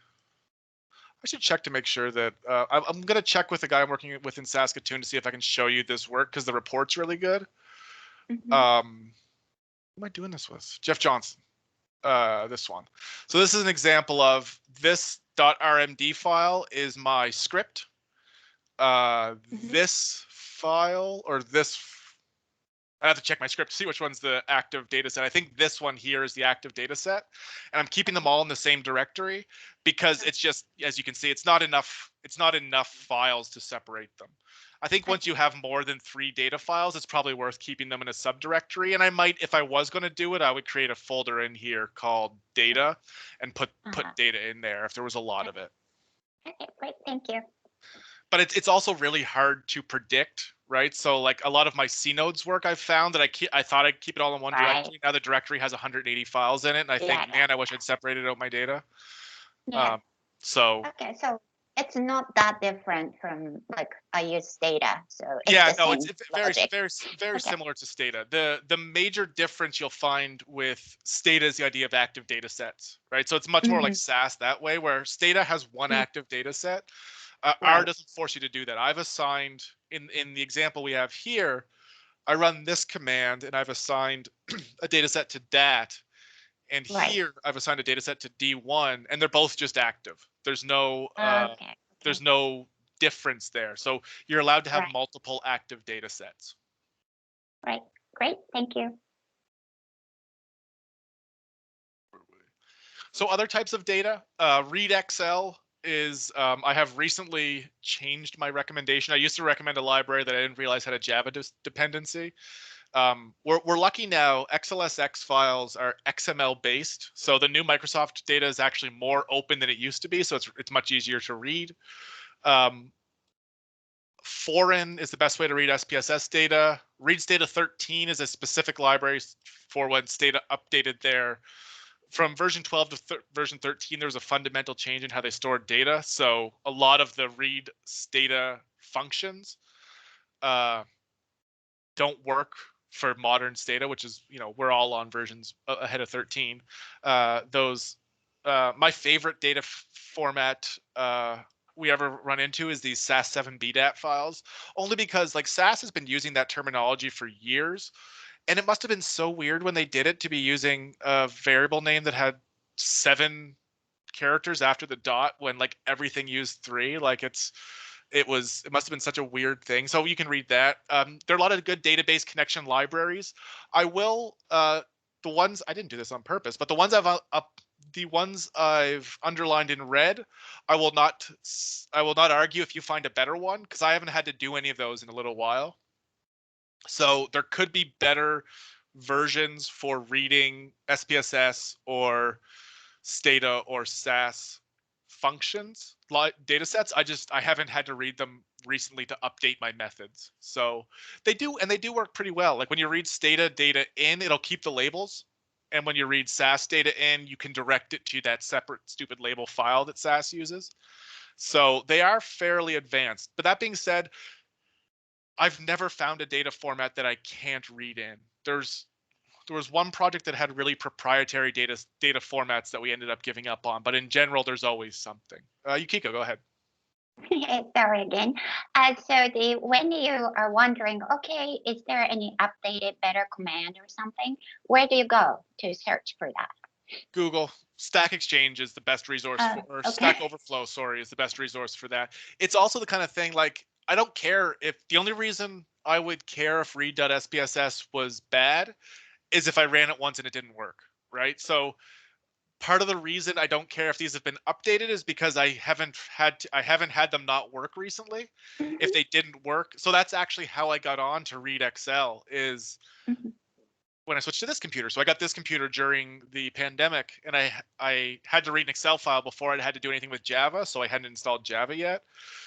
I should check to make sure that I'm going to check with the guy I'm working with in Saskatoon to see if I can show you this work, because the report's really good. Who am I doing this with? Jeff Johnson. This one. So this is an example of this .rmd file is my script. This file, or this, I have to check my script to see which one's the active data set. I think this one here is the active data set, and I'm keeping them all in the same directory because it's just, as you can see, it's not enough files to separate them. I think once you have more than 3 data files, it's probably worth keeping them in a subdirectory. And I might, if I was going to do it, I would create a folder in here called data and put data in there if there was a lot of it. Okay, great, thank you. But it's also really hard to predict, right? So like a lot of my C nodes work, I've found that I thought I'd keep it all in one directory. Now the directory has 180 files in it, and I think, man, I wish I'd separated out my data. Yeah. So okay, so it's not that different from like I use data, so it's yeah, the no, same it's very similar to Stata. The major difference you'll find with Stata is the idea of active data sets, right? So it's much more like SAS that way, where Stata has one active data set. R doesn't force you to do that. I've assigned, in the example we have here, I run this command and I've assigned a data set to DAT. And here I've assigned a data set to D1, and they're both just active. There's no there's no difference there. So you're allowed to have multiple active data sets. Right. Great. Thank you. So other types of data, read Excel is, I have recently changed my recommendation. I used to recommend a library that I didn't realize had a Java dependency. We're lucky now. XLSX files are XML based, so the new Microsoft data is actually more open than it used to be. So it's much easier to read. Foreign is the best way to read SPSS data. Reads data 13 is a specific library for when Stata updated there. From version 12 to version 13, there was a fundamental change in how they stored data. So a lot of the read Stata functions don't work for modern Stata, which is, we're all on versions ahead of 13. My favorite data format we ever run into is these SAS7 BDAT files, only because like SAS has been using that terminology for years. And it must have been so weird when they did it to be using a variable name that had 7 characters after the dot when like everything used 3. Like it must have been such a weird thing. So you can read that. There are a lot of good database connection libraries. I will the ones, I didn't do this on purpose, but the ones I've underlined in red, I will not argue if you find a better one, because I haven't had to do any of those in a little while. So there could be better versions for reading SPSS or Stata or SAS functions, data sets. I haven't had to read them recently to update my methods. So they do work pretty well. Like when you read Stata data in, it'll keep the labels. And when you read SAS data in, you can direct it to that separate stupid label file that SAS uses. So they are fairly advanced. But that being said, I've never found a data format that I can't read in. there was one project that had really proprietary data formats that we ended up giving up on, but in general, there's always something. Yukiko, go ahead. Sorry again. So when you are wondering, okay, is there any updated better command or something? Where do you go to search for that? Google. Stack Exchange is the best resource or okay. Stack Overflow, sorry, is the best resource for that. It's also the kind of thing, like, I don't care if the only reason I would care if read.spss was bad is if I ran it once and it didn't work, right? So part of the reason I don't care if these have been updated is because I haven't had them not work recently. Mhm, If they didn't work, so that's actually how I got on to read Excel is mhm. when I switched to this computer. So I got this computer during the pandemic, and I had to read an Excel file before I had to do anything with Java, so I hadn't installed Java yet.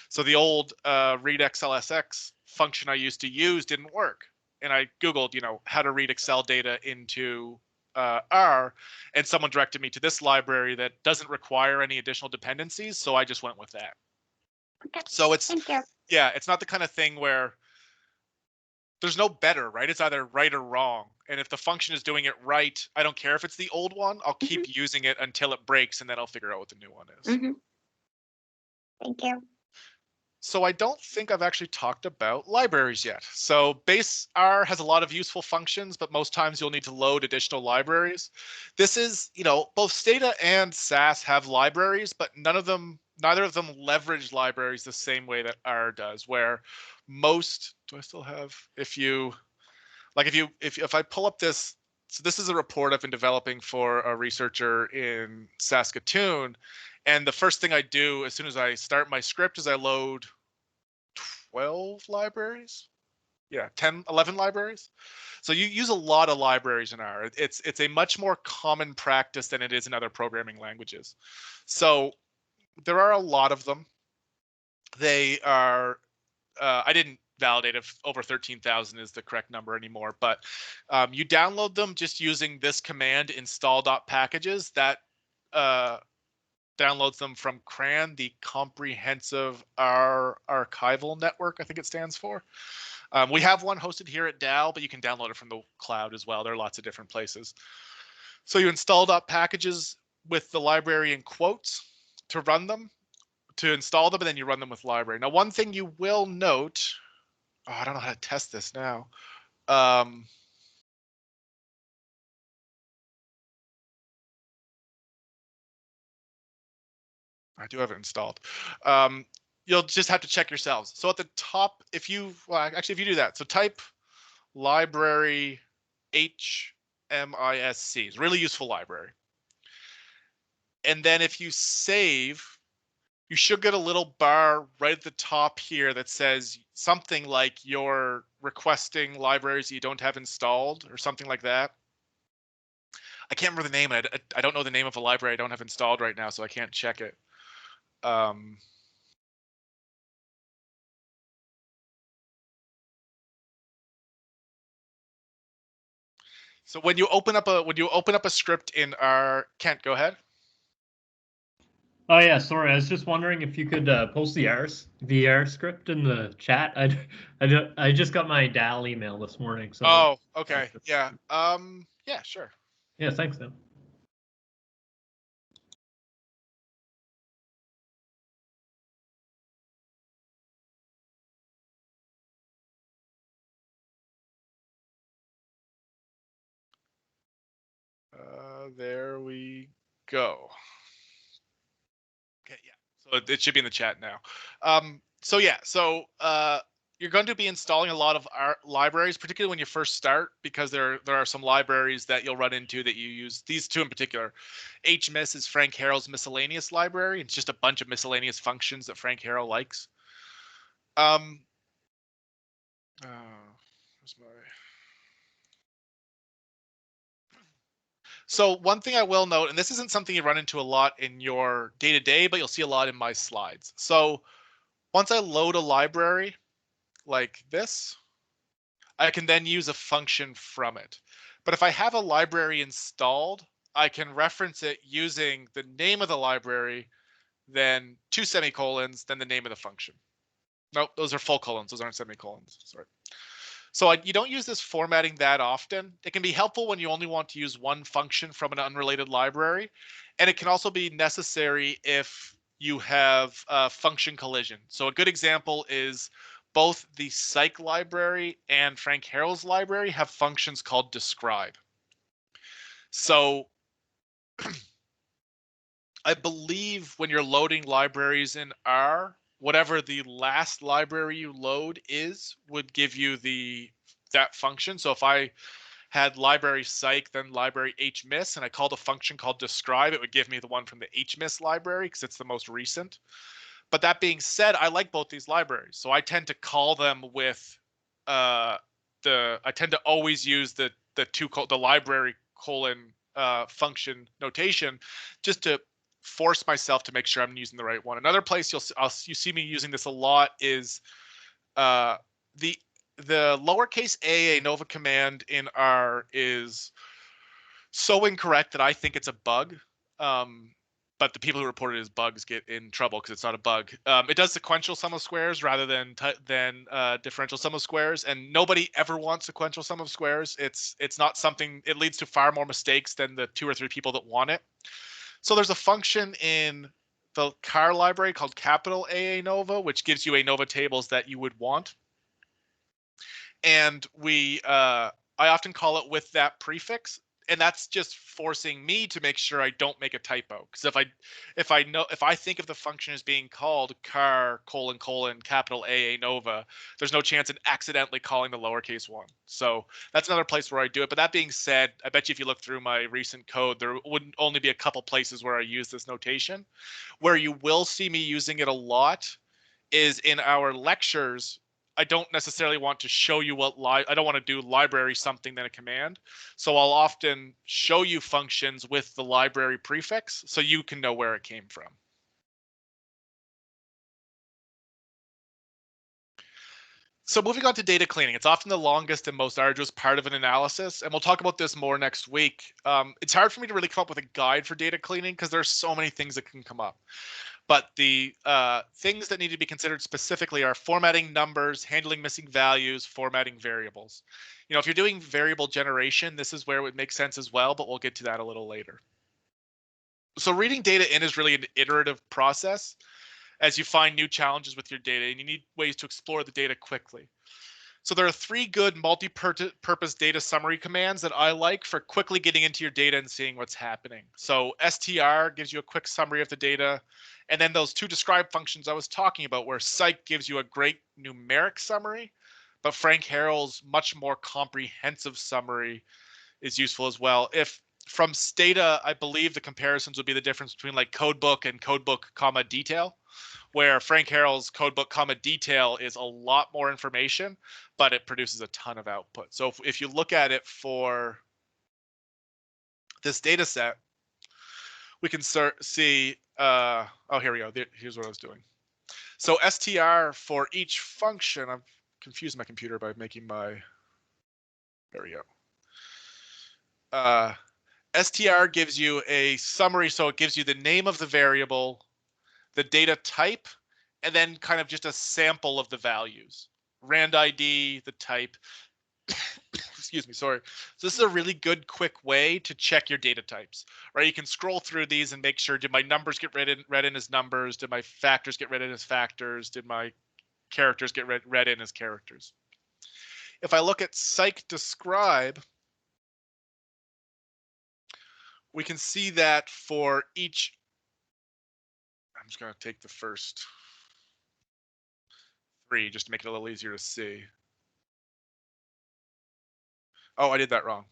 So the old read XLSX function I used to use didn't work, and I Googled, how to read Excel data into R, and someone directed me to this library that doesn't require any additional dependencies, so I just went with that. Okay. So it's Thank you. yeah, it's not the kind of thing where there's no better, right? It's either right or wrong. And if the function is doing it right, I don't care if it's the old one. I'll keep using it until it breaks, and then I'll figure out what the new one is. Thank you. So I don't think I've actually talked about libraries yet. So base R has a lot of useful functions, but most times you'll need to load additional libraries. This is, both Stata and SAS have libraries, but neither of them leverage libraries the same way that R does, where most, do I still have, if I pull up this, so this is a report I've been developing for a researcher in Saskatoon. And the first thing I do as soon as I start my script is I load 12 libraries. Yeah, 10, 11 libraries. So you use a lot of libraries in R. It's a much more common practice than it is in other programming languages. So there are a lot of them. They are, I didn't validate if over 13,000 is the correct number anymore, but you download them just using this command install.packages. That downloads them from CRAN, the Comprehensive R Archival Network, I think it stands for. We have one hosted here at Dow, but you can download it from the cloud as well. There are lots of different places. So you install .packages with the library in quotes to run them, to install them, and then you run them with library. Now, one thing you will note, I don't know how to test this now. I do have it installed. You'll just have to check yourselves. So at the top, if you do that, so type library HMISC, it's a really useful library. And then if you save, you should get a little bar right at the top here that says something like you're requesting libraries you don't have installed or something like that. I can't remember the name. I don't know the name of a library I don't have installed right now, so I can't check it. So when you open up a script in R, Kent, go ahead. Oh yeah, sorry. I was just wondering if you could post the R script in the chat. I just got my DAL email this morning. So. Oh, okay. Yeah. Yeah, sure. Yeah, thanks, Tim. There we go. Okay, yeah. So it should be in the chat now. So yeah, you're going to be installing a lot of our libraries, particularly when you first start, because there are some libraries that you'll run into that you use. These two in particular. HMIS is Frank Harrell's miscellaneous library. It's just a bunch of miscellaneous functions that Frank Harrell likes. Where's my... So one thing I will note, and this isn't something you run into a lot in your day-to-day, but you'll see a lot in my slides. So once I load a library like this, I can then use a function from it. But if I have a library installed, I can reference it using the name of the library, then 2 semicolons, then the name of the function. Nope, those are full colons. Those aren't semicolons. Sorry. So you don't use this formatting that often. It can be helpful when you only want to use one function from an unrelated library. And it can also be necessary if you have function collision. So a good example is both the psych library and Frank Harrell's library have functions called describe. So I believe when you're loading libraries in R, whatever the last library you load is would give you that function. So if I had library psych, then library hmiss, and I called a function called describe, it would give me the one from the hmiss library because it's the most recent. But that being said, I like both these libraries, so I tend to call them with I tend to always use the library colon function notation, just to force myself to make sure I'm using the right one. Another place you see me using this a lot is the lowercase a ANOVA command in R is so incorrect that I think it's a bug. But the people who report it as bugs get in trouble because it's not a bug. It does sequential sum of squares rather than differential sum of squares, and nobody ever wants sequential sum of squares. It's not something. It leads to far more mistakes than the 2 or 3 people that want it. So there's a function in the car library called capital A ANOVA, which gives you ANOVA tables that you would want, and I often call it with that prefix. And that's just forcing me to make sure I don't make a typo. Because if I think of the function as being called car : capital A ANOVA, there's no chance in accidentally calling the lowercase one. So that's another place where I do it. But that being said, I bet you if you look through my recent code, there would only be a couple places where I use this notation. Where you will see me using it a lot is in our lectures. I don't necessarily want to show you I don't want to do library something then a command. So I'll often show you functions with the library prefix so you can know where it came from. So moving on to data cleaning, it's often the longest and most arduous part of an analysis, and we'll talk about this more next week. It's hard for me to really come up with a guide for data cleaning because there's so many things that can come up. But the things that need to be considered specifically are formatting numbers, handling missing values, formatting variables. If you're doing variable generation, this is where it would make sense as well, but we'll get to that a little later. So reading data in is really an iterative process as you find new challenges with your data, and you need ways to explore the data quickly. So there are 3 good multi-purpose data summary commands that I like for quickly getting into your data and seeing what's happening. So str gives you a quick summary of the data. And then those 2 describe functions I was talking about, where psych gives you a great numeric summary, but Frank Harrell's much more comprehensive summary is useful as well. If from Stata, I believe the comparisons would be the difference between like codebook and codebook, detail, where Frank Harrell's codebook, detail is a lot more information, but it produces a ton of output. So if you look at it for this data set, we can see, oh, here we go. Here's what I was doing. So str for each function, I've confused my computer by making there we go. Str gives you a summary, so it gives you the name of the variable, the data type, and then kind of just a sample of the values. Rand ID, the type. Excuse me, sorry. So this is a really good, quick way to check your data types, right? You can scroll through these and make sure, did my numbers get read in as numbers? Did my factors get read in as factors? Did my characters get read in as characters? If I look at psych describe, we can see that for each, I'm just going to take the first 3 just to make it a little easier to see. Oh, I did that wrong.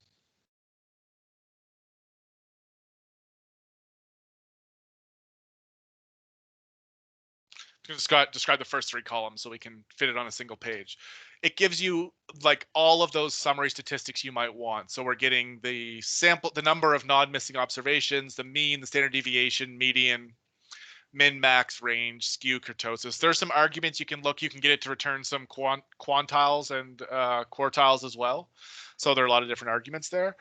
Describe the first 3 columns so we can fit it on a single page. It gives you like all of those summary statistics you might want. So we're getting the sample, the number of non-missing observations, the mean, the standard deviation, median, min, max, range, skew, kurtosis. There's some arguments you can look. You can get it to return some quantiles and quartiles as well. So there are a lot of different arguments there.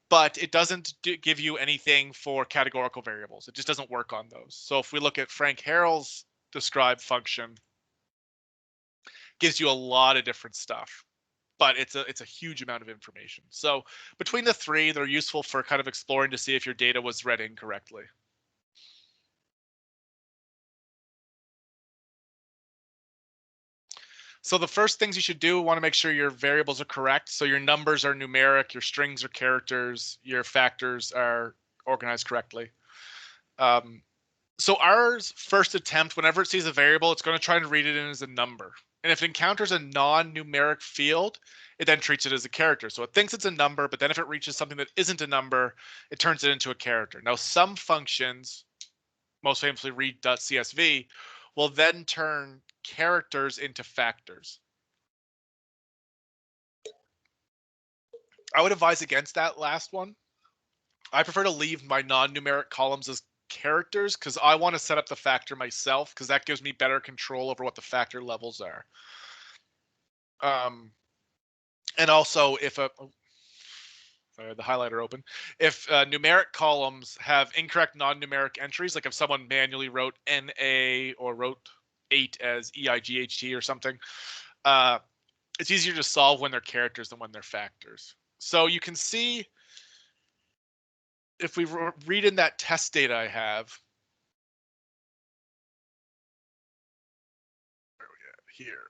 But it doesn't give you anything for categorical variables. It just doesn't work on those. So if we look at Frank Harrell's describe function, gives you a lot of different stuff, but it's a huge amount of information. So between the three, they're useful for kind of exploring to see if your data was read incorrectly. So the first things you should do, want to make sure your variables are correct. So your numbers are numeric, your strings are characters, your factors are organized correctly. So R's first attempt, whenever it sees a variable, it's going to try and read it in as a number. And if it encounters a non-numeric field, it then treats it as a character. So it thinks it's a number, but then if it reaches something that isn't a number, it turns it into a character. Now, some functions, most famously read.csv, will then turn characters into factors. I would advise against that last one. I prefer to leave my non-numeric columns as characters because I want to set up the factor myself because that gives me better control over what the factor levels are. And also if sorry, the highlighter open. If numeric columns have incorrect non-numeric entries, like if someone manually wrote NA or wrote 8 as EIGHT or something, it's easier to solve when they're characters than when they're factors. So you can see if we read in that test data I have, where are we at here?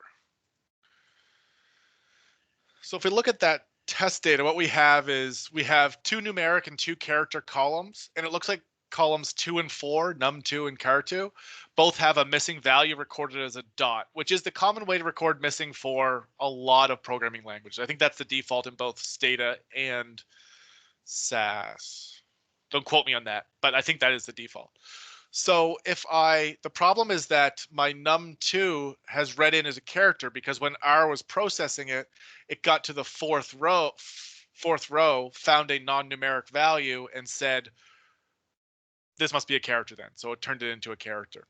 So if we look at that test data, what we have is we have 2 numeric and 2 character columns, and it looks like columns 2 and 4, num2 and char2, both have a missing value recorded as a dot, which is the common way to record missing for a lot of programming languages. I think that's the default in both Stata and SAS. Don't quote me on that, but I think that is the default. So if the problem is that my num2 has read in as a character because when R was processing it, it got to the fourth row, found a non-numeric value and said, this must be a character then. So it turned it into a character.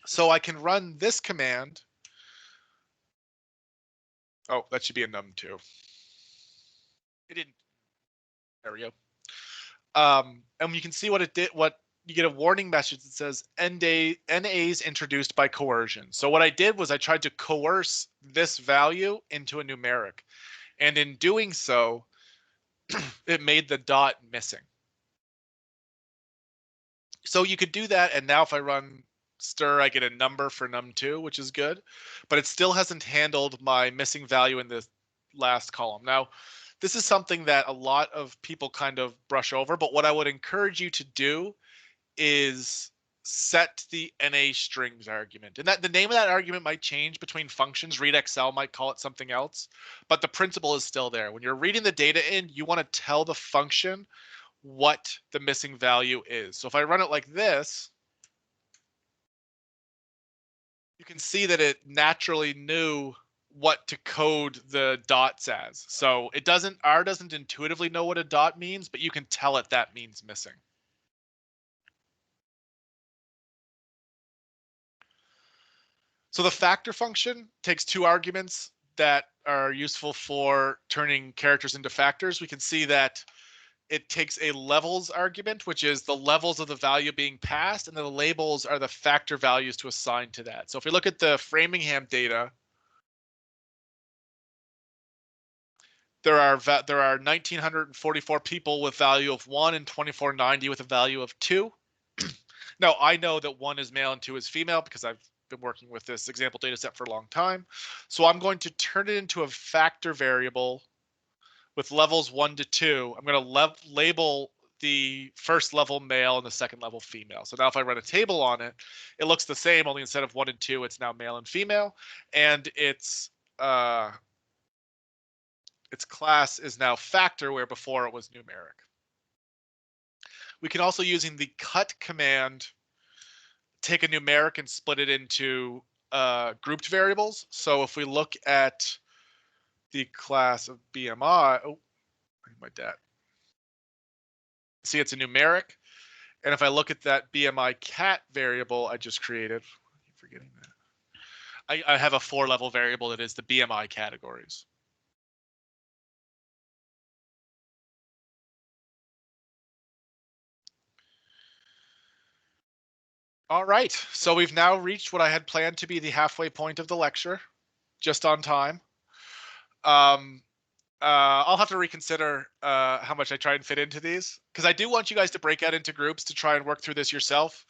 So I can run this command. Oh, that should be a num2. It didn't. There we go. And you can see what it did. What you get a warning message that says NAs introduced by coercion. So what I did was I tried to coerce this value into a numeric, and in doing so, it made the dot missing. So you could do that, and now if I run stir, I get a number for num2, which is good, but it still hasn't handled my missing value in the last column. Now, this is something that a lot of people kind of brush over, but what I would encourage you to do is set the NA strings argument. And that the name of that argument might change between functions. ReadXL might call it something else, but the principle is still there. When you're reading the data in, you want to tell the function what the missing value is. So if I run it like this, you can see that it naturally knew what to code the dots as. So it doesn't, R doesn't intuitively know what a dot means, but you can tell it that means missing. So the factor function takes 2 arguments that are useful for turning characters into factors. We can see that it takes a levels argument, which is the levels of the value being passed, and the labels are the factor values to assign to that. So if we look at the Framingham data, there are 1,944 people with value of 1 and 2,490 with a value of 2. Now I know that 1 is male and 2 is female because I've been working with this example data set for a long time. So I'm going to turn it into a factor variable with levels 1 to 2. I'm going to label the first level male and the second level female. So now if I run a table on it, it looks the same, only instead of 1 and 2, it's now male and female. And its class is now factor, where before it was numeric. We can also, using the cut command, take a numeric and split it into grouped variables. So if we look at the class of BMI, oh, my dad. See, it's a numeric. And if I look at that BMI cat variable I just created, I keep forgetting that. I have a 4-level variable that is the BMI categories. All right, so we've now reached what I had planned to be the halfway point of the lecture, just on time. I'll have to reconsider how much I try and fit into these, because I do want you guys to break out into groups to try and work through this yourself.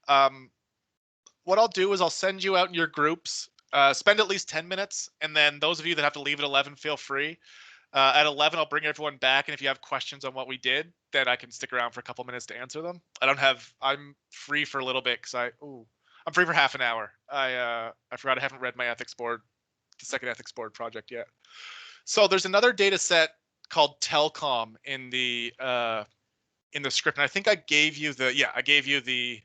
What I'll do is I'll send you out in your groups, spend at least 10 minutes, and then those of you that have to leave at 11, feel free. At 11, I'll bring everyone back, and if you have questions on what we did, then I can stick around for a couple minutes to answer them. I'm free for a little bit because I'm free for half an hour. I forgot I haven't read my ethics board, the second ethics board project yet. So there's another data set called Telcom in the script, and I think I gave you the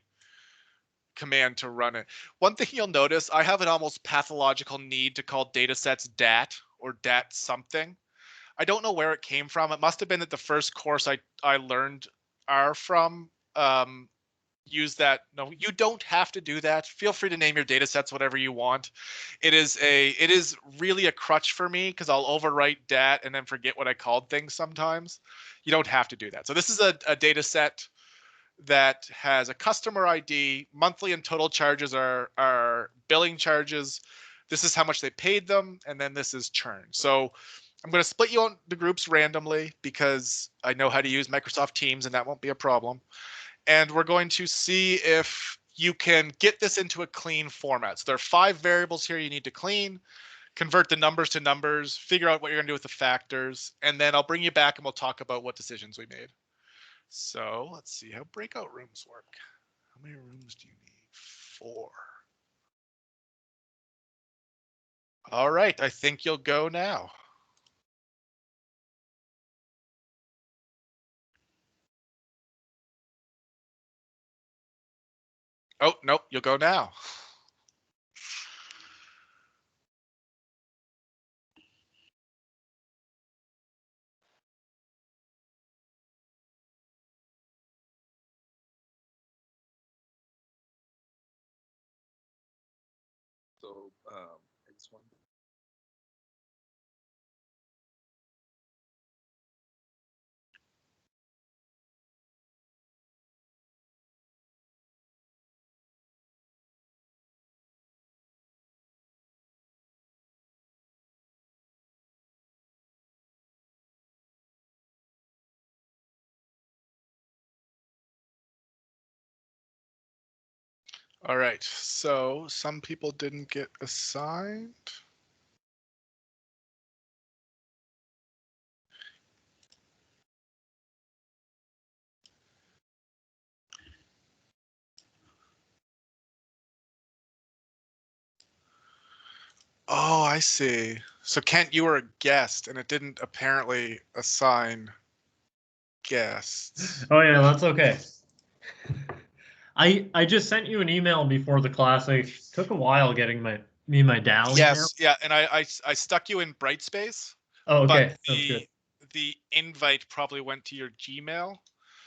command to run it. One thing you'll notice, I have an almost pathological need to call data sets DAT or DAT something. I don't know where it came from. It must have been that the first course I learned R from use that. No, you don't have to do that. Feel free to name your data sets whatever you want. It is really a crutch for me because I'll overwrite DAT and then forget what I called things sometimes. You don't have to do that. So this is a data set that has a customer ID, monthly and total charges are billing charges. This is how much they paid them, and then this is churn. So I'm going to split you on the groups randomly because I know how to use Microsoft Teams and that won't be a problem. And we're going to see if you can get this into a clean format. So there are 5 variables here you need to clean, convert the numbers to numbers, figure out what you're going to do with the factors, and then I'll bring you back and we'll talk about what decisions we made. So let's see how breakout rooms work. How many rooms do you need? 4. All right, I think you'll go now. Oh, nope, you'll go now. So I just want. All right, so some people didn't get assigned. Oh, I see. So Kent, you were a guest and it didn't apparently assign guests. Oh yeah, that's okay. I just sent you an email before the class. I took a while getting my DAL email. Yes, yeah, and I stuck you in Brightspace. Oh, okay, but sounds good. the invite probably went to your Gmail.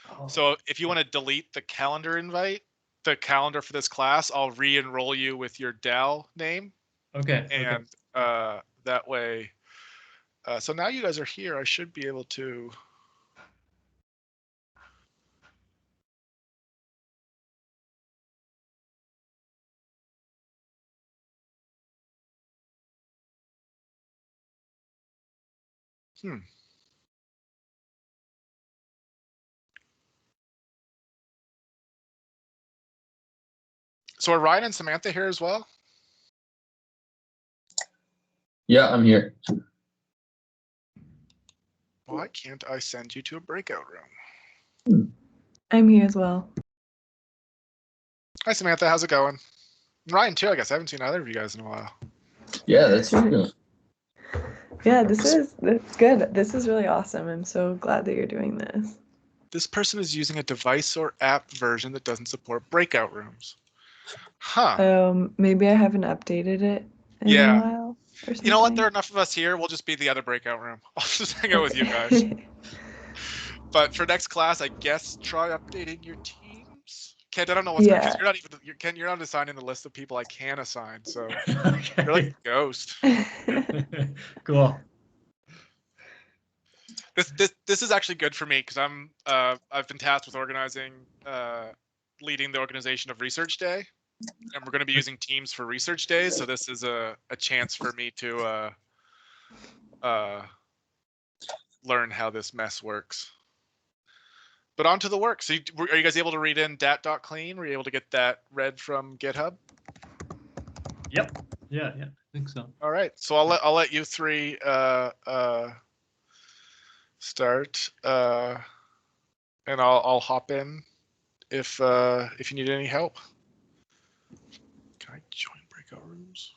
Oh. So if you want to delete the calendar invite, the calendar for this class, I'll re-enroll you with your DAL name. Okay. And that way, so now you guys are here, I should be able to. So are Ryan and Samantha here as well? Yeah, I'm here. Why can't I send you to a breakout room? I'm here as well. Hi, Samantha. How's it going? Ryan, too, I guess. I haven't seen either of you guys in a while. Yeah, that's good. Yeah, that's good. This is really awesome. I'm so glad that you're doing this. This person is using a device or app version that doesn't support breakout rooms. Huh. Maybe I haven't updated it in a while or something. You know what? There are enough of us here. We'll just be the other breakout room. I'll just hang out with you guys. But for next class, I guess try updating your teams. Kent, I don't know what's going on. You're not even Kent, you're not assigning the list of people I can assign, so Okay. you're like a ghost. Cool. This is actually good for me because I've been tasked with leading the organization of Research Day, and we're going to be using Teams for Research Days. So this is a chance for me to learn how this mess works. But on to the work. So are you guys able to read in dat.clean? Were you able to get that read from GitHub? Yep. Yeah, I think so. All right. So I'll let you three start, and I'll hop in if you need any help. Can I join breakout rooms?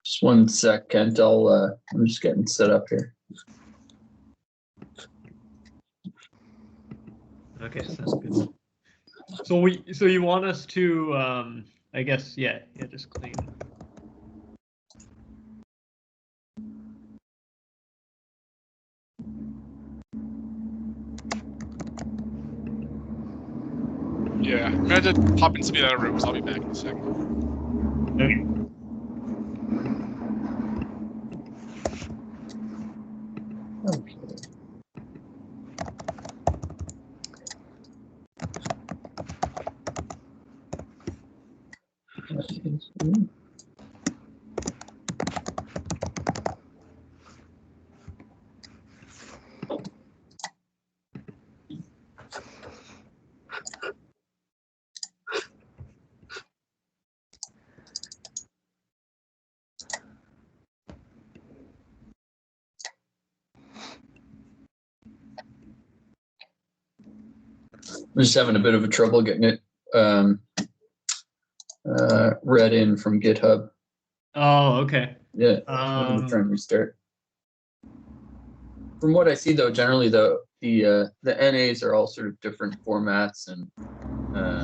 Just 1 second. I'm just getting set up here. Okay, sounds good. So you want us to I guess yeah, just clean. Yeah, I'm gonna have to pop in some of the other rooms. I'll be back in a second. Okay. I'm just having a bit of a trouble getting it read in from GitHub. Oh, okay. Yeah, I'm gonna try and restart. From what I see, though, generally the NAs are all sort of different formats and.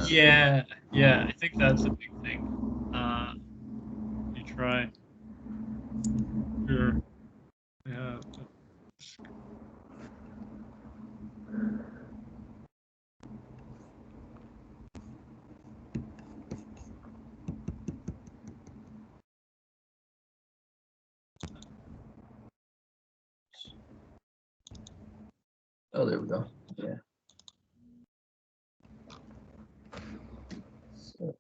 Yeah, I think that's a big thing. You try. Sure. Yeah. Oh, there we go. Yeah. So.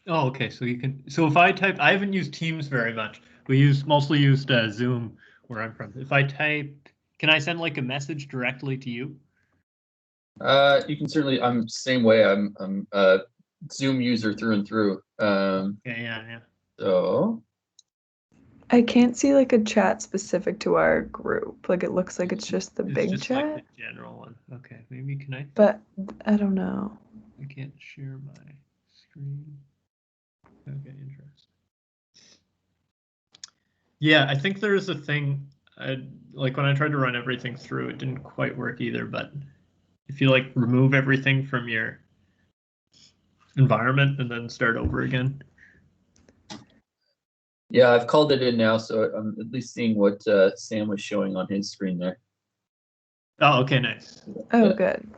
Oh, okay. So you can. So if I type, I haven't used Teams very much. We mostly used Zoom where I'm from. If I type, can I send like a message directly to you? You can certainly. I'm same way. I'm a Zoom user through and through. Yeah. So. I can't see like a chat specific to our group. Like it looks like it's just the big just chat. like the general one. Okay, maybe can I? But I don't know. I can't share my screen. Okay, interesting. Yeah, I think there's a thing. Like when I tried to run everything through, it didn't quite work either. But if you like remove everything from your environment and then start over again. Yeah, I've called it in now, so I'm at least seeing what Sam was showing on his screen there. Oh, okay, nice. Oh, Yeah. good.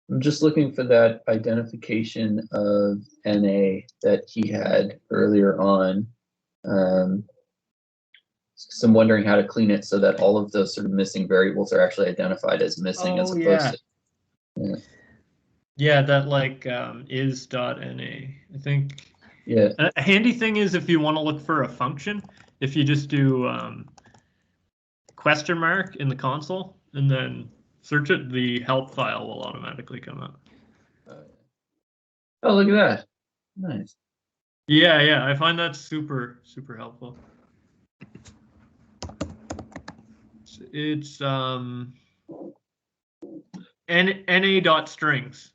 I'm just looking for that identification of NA that he had earlier on. So I'm wondering how to clean it so that all of those sort of missing variables are actually identified as missing as opposed to. Yeah. Yeah, that like is.na. I think. Yeah. A handy thing is if you want to look for a function, if you just do question mark in the console and then search it, the help file will automatically come up. Oh, look at that. Nice. Yeah, I find that super helpful. It's na.strings.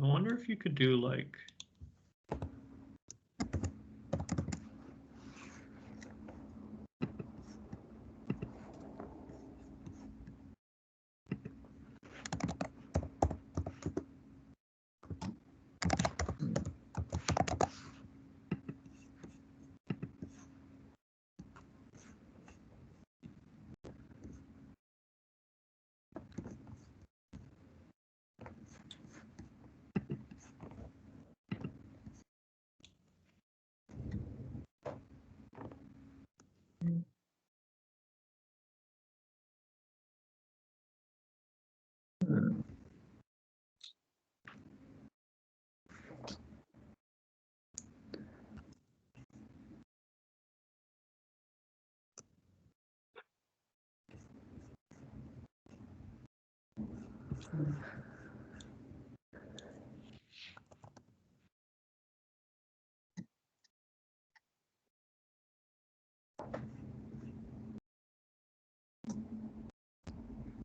I wonder if you could do like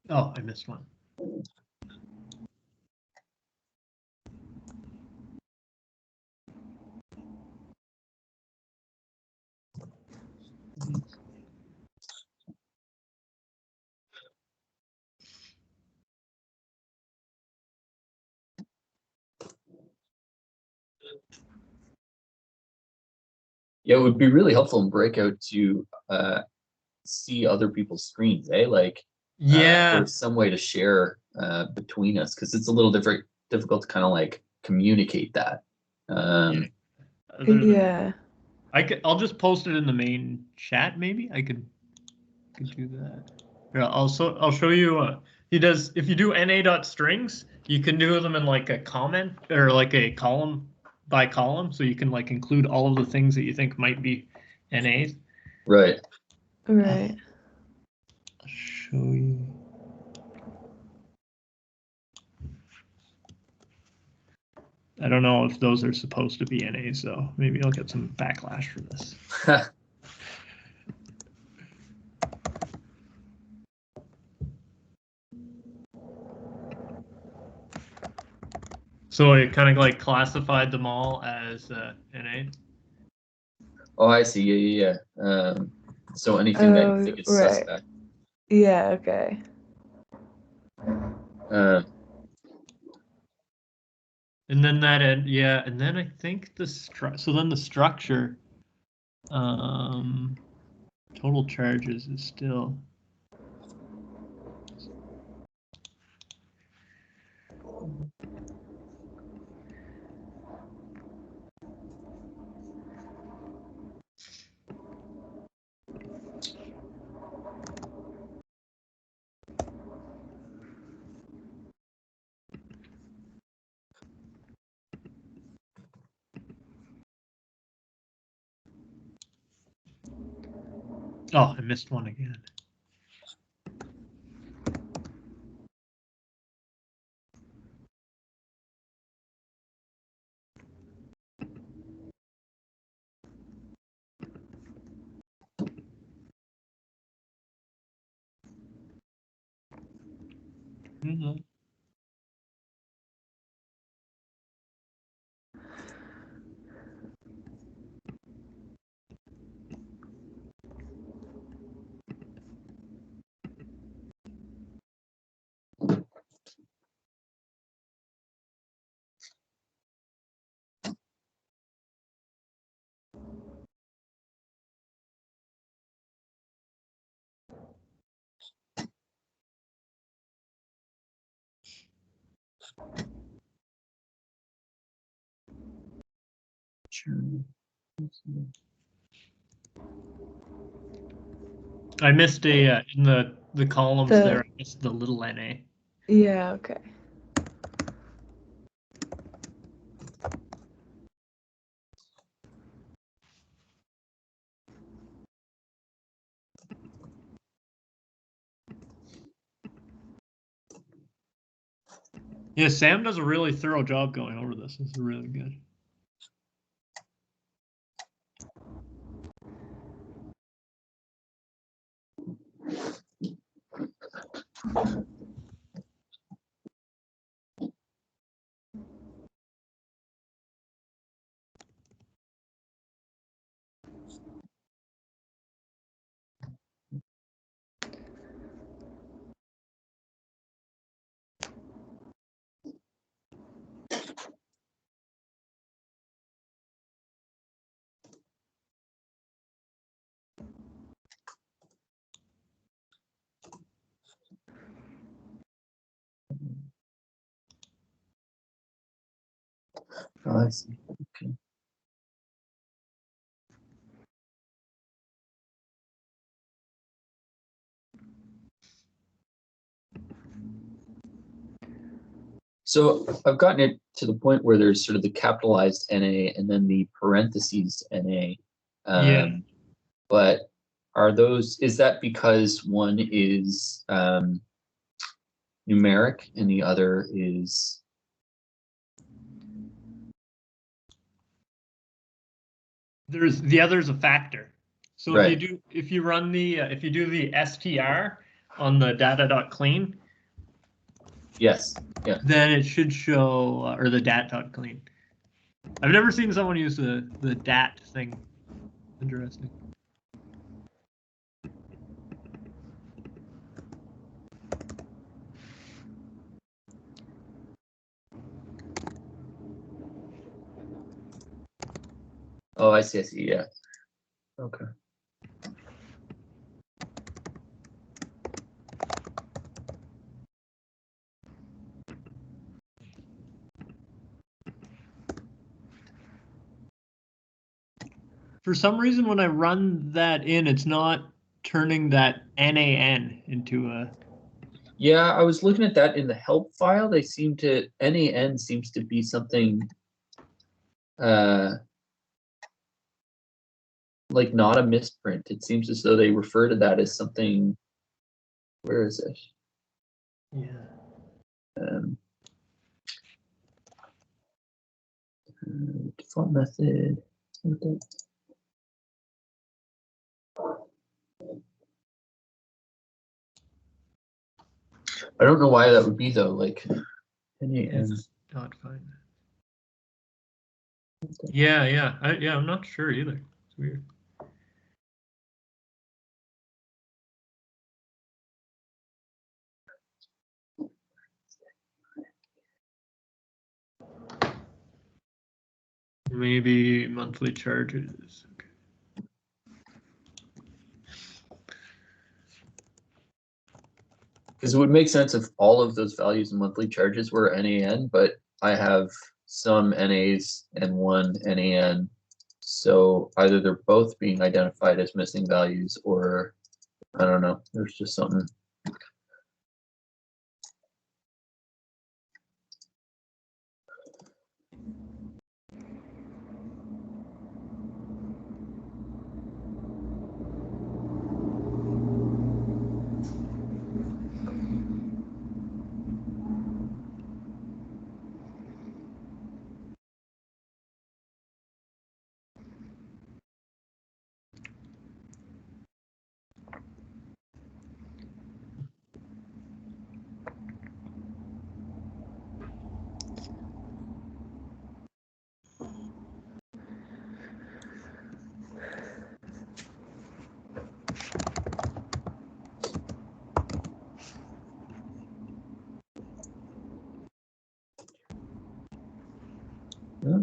Oh, I missed one. Yeah, it would be really helpful in breakout to see other people's screens, eh? Like, Yeah. or some way to share between us, because it's a little difficult to kind of like communicate that. Yeah. I'll just post it in the main chat. Maybe I could do that. Yeah. Also, I'll show you. He does. If you do na.strings, you can do them in like a comment or like a column by column, so you can like include all of the things that you think might be NAs. Right. Right. I'll show you. I don't know if those are supposed to be NAs, so maybe I'll get some backlash for this. So it kind of like classified them all as NA. Oh, I see. Yeah. So anything that you think is right. suspect. Yeah, okay. And then that end, yeah, and then I think the structure, total charges is still. Oh, I missed one again. Mm-hmm. I missed a in the columns there. I missed the little NA. Yeah, okay. Yeah, Sam does a really thorough job going over this. This is really good. Oh, I see. Okay. So I've gotten it to the point where there's sort of the capitalized NA and then the parentheses NA. Yeah. But are those, is that because one is numeric, and the other is the other's a factor. So right. if you run the if you do the str on the data.clean, Yes, yeah. then it should show or the dat.clean. I've never seen someone use the dat thing. Interesting. Oh, I see. Yeah. Okay. For some reason, when I run that in, it's not turning that NAN into a. Yeah, I was looking at that in the help file. They seem to NAN seems to be something like not a misprint. It seems as though they refer to that as something. Where is it? Yeah. Default method. I don't know why that would be though. Like, It's not fine. Yeah. I'm not sure either. It's weird. Maybe monthly charges. Okay. Because it would make sense if all of those values in monthly charges were NAN, but I have some NAs and one NAN. So either they're both being identified as missing values, or I don't know, there's just something. Yeah.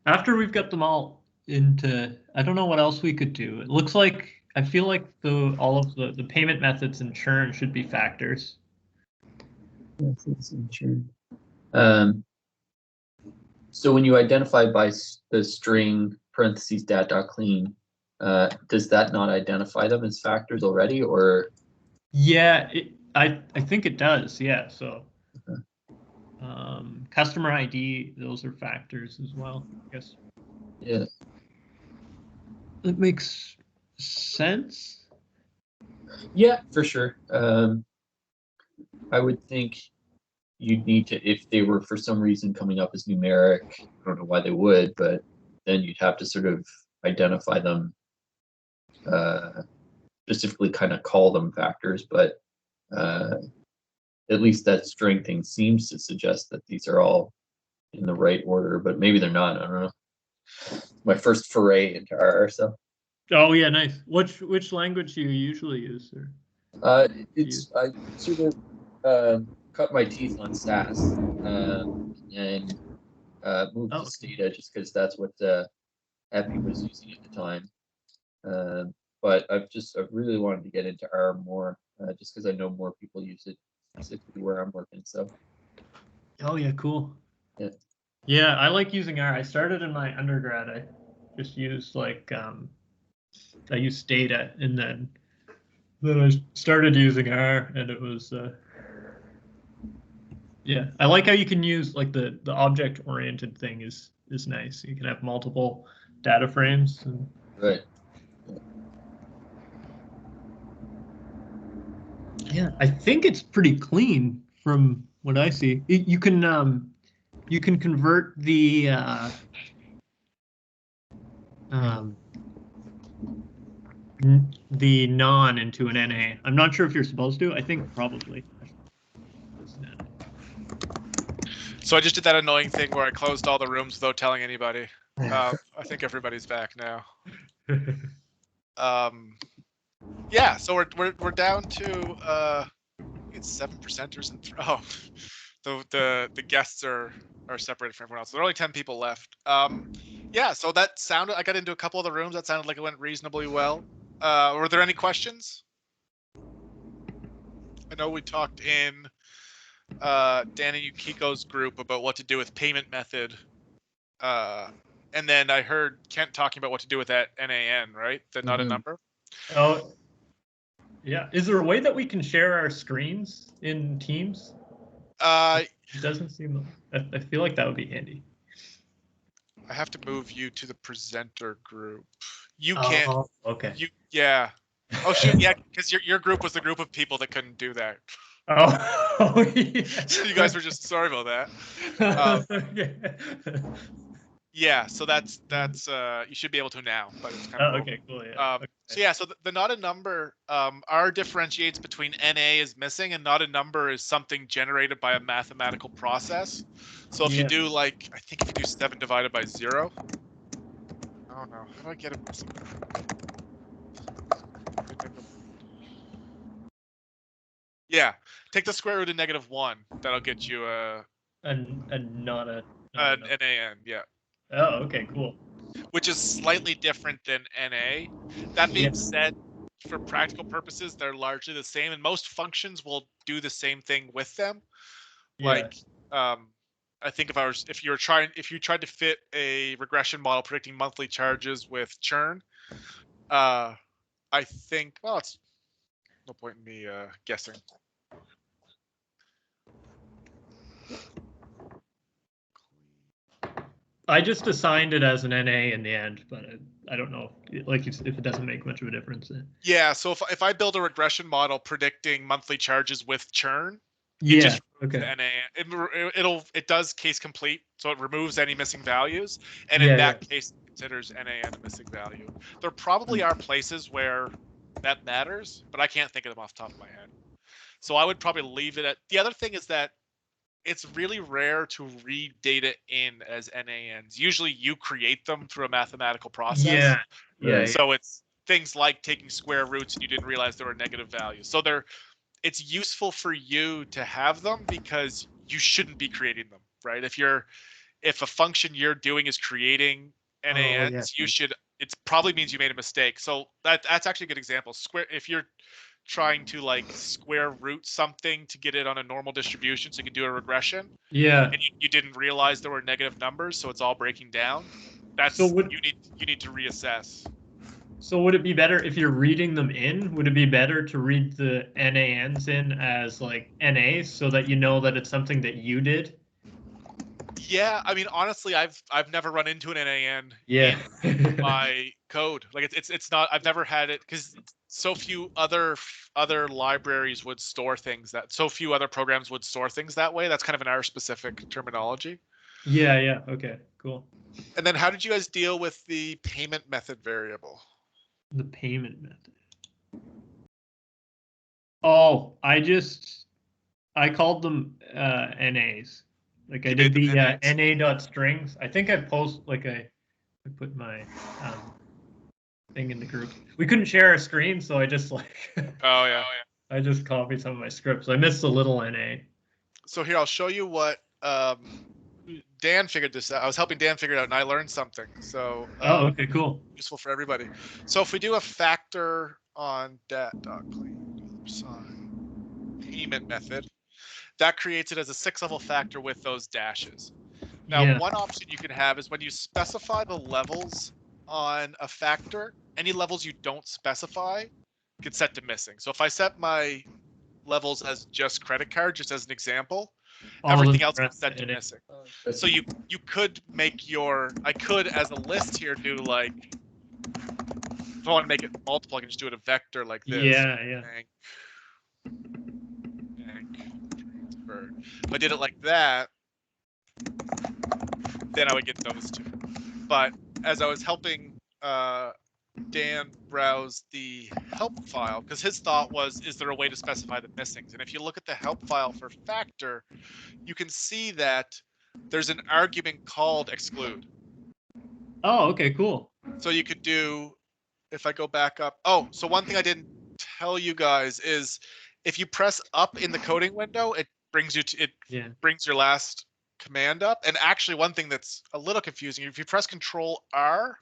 After we've got them all into, I don't know what else we could do. It looks like, I feel like all of the payment methods and churn should be factors. Methods and churn. So when you identify by the string parentheses dat.clean, does that not identify them as factors already, or? Yeah, I think it does. Yeah, so Okay. Customer ID, those are factors as well, I guess. Yeah. That makes sense. Yeah, for sure. I would think you'd need to, if they were for some reason coming up as numeric, I don't know why they would, but then you'd have to sort of identify them specifically kind of call them factors, but at least that string thing seems to suggest that these are all in the right order, but maybe they're not. I don't know. My first foray into R, so. Oh yeah, nice. Which language do you usually use, sir? I sort of cut my teeth on SAS and moved to Stata just because that's what Epi was using at the time. But I really wanted to get into R more, just because I know more people use it, specifically where I'm working. So. Oh yeah, cool. Yeah. Yeah, I like using R. I started in my undergrad. I just used like I used Stata, and then I started using R, and it was yeah. I like how you can use like the object oriented thing is nice. You can have multiple data frames. And... Right. Yeah, I think it's pretty clean from what I see. You can convert the non into an NA. I'm not sure if you're supposed to. I think probably. So I just did that annoying thing where I closed all the rooms without telling anybody. I think everybody's back now. Yeah, so we're down to it's 7%ers and the guests are separated from everyone else. There are only 10 people left. Yeah, so that sounded. I got into a couple of the rooms. That sounded like it went reasonably well. Were there any questions? I know we talked in Dan and Yukiko's group about what to do with payment method. And then I heard Kent talking about what to do with that NAN, right? That not a number. Oh, yeah. Is there a way that we can share our screens in Teams? It doesn't seem. I feel like that would be handy. I have to move you to the presenter group. You can't. Oh, okay. Yeah. Oh shoot, yeah, because your group was the group of people that couldn't do that. Oh, yeah. So you guys were just sorry about that. Yeah, so that's you should be able to now, but it's kind of cool. Okay, cool. Yeah. Okay. So yeah, so the not a number R differentiates between NA is missing and not a number is something generated by a mathematical process. So if you do like, I think if you do 7 divided by 0. Oh no, how do I get it missing? Yeah, take the square root of -1. That'll get you an NAN, yeah. Oh, okay, cool. Which is slightly different than NA. That being said, for practical purposes, they're largely the same, and most functions will do the same thing with them. Yeah. Like, I think if you tried to fit a regression model predicting monthly charges with churn, I think, well, it's no point in me guessing. I just assigned it as an NA in the end, but I don't know, like if it doesn't make much of a difference. Yeah, so if I build a regression model predicting monthly charges with churn, okay, NA, it does case complete, so it removes any missing values, and in that case it considers NaN a missing value. There probably are places where that matters, but I can't think of them off the top of my head. So I would probably leave it at. The other thing is that it's really rare to read data in as NANs. Usually you create them through a mathematical process. Yeah. So it's things like taking square roots and you didn't realize there were negative values. So it's useful for you to have them because you shouldn't be creating them, right? If a function you're doing is creating NANs, it probably means you made a mistake. So that's actually a good example. If you're trying to like square root something to get it on a normal distribution so you can do a regression. Yeah. And you didn't realize there were negative numbers, so it's all breaking down. That's you need to reassess. So would it be better if you're reading them in? Would it be better to read the NANs in as like NAs so that you know that it's something that you did? Yeah, I mean honestly, I've never run into an NAN in my code. Like it's not. I've never had it because so few other libraries would store things so few other programs would store things that way. That's kind of an R specific terminology. Yeah. Okay, cool. And then how did you guys deal with the payment method variable? The payment method. Oh, I called them NAs. Like I You did made the them NAs? NA.strings. I think I put my thing in the group. We couldn't share our screen, so I just like Oh yeah. I just copied some of my scripts. I missed the little NA. So here, I'll show you what Dan figured this out. I was helping Dan figure it out, and I learned something. So Oh, okay, cool. useful for everybody. So if we do a factor on dat.clean sign payment method, that creates it as a 6-level factor with those dashes. Now, Yeah. one option you can have is when you specify the levels on a factor, any levels you don't specify get set to missing. So if I set my levels as just credit card, just as an example, everything else gets set to missing. So you could make I could as a list here do like, if I want to make it multiple, I can just do it a vector like this. Yeah, yeah. Bank, transfer. If I did it like that, then I would get those two. But as I was helping Dan browse the help file, because his thought was, is there a way to specify the missings? And if you look at the help file for factor, you can see that there's an argument called exclude. Oh, okay, cool. So you could do, if I go back up, oh, so one thing I didn't tell you guys is if you press up in the coding window, it brings you to, brings your last command up. And actually one thing that's a little confusing, if you press Control R,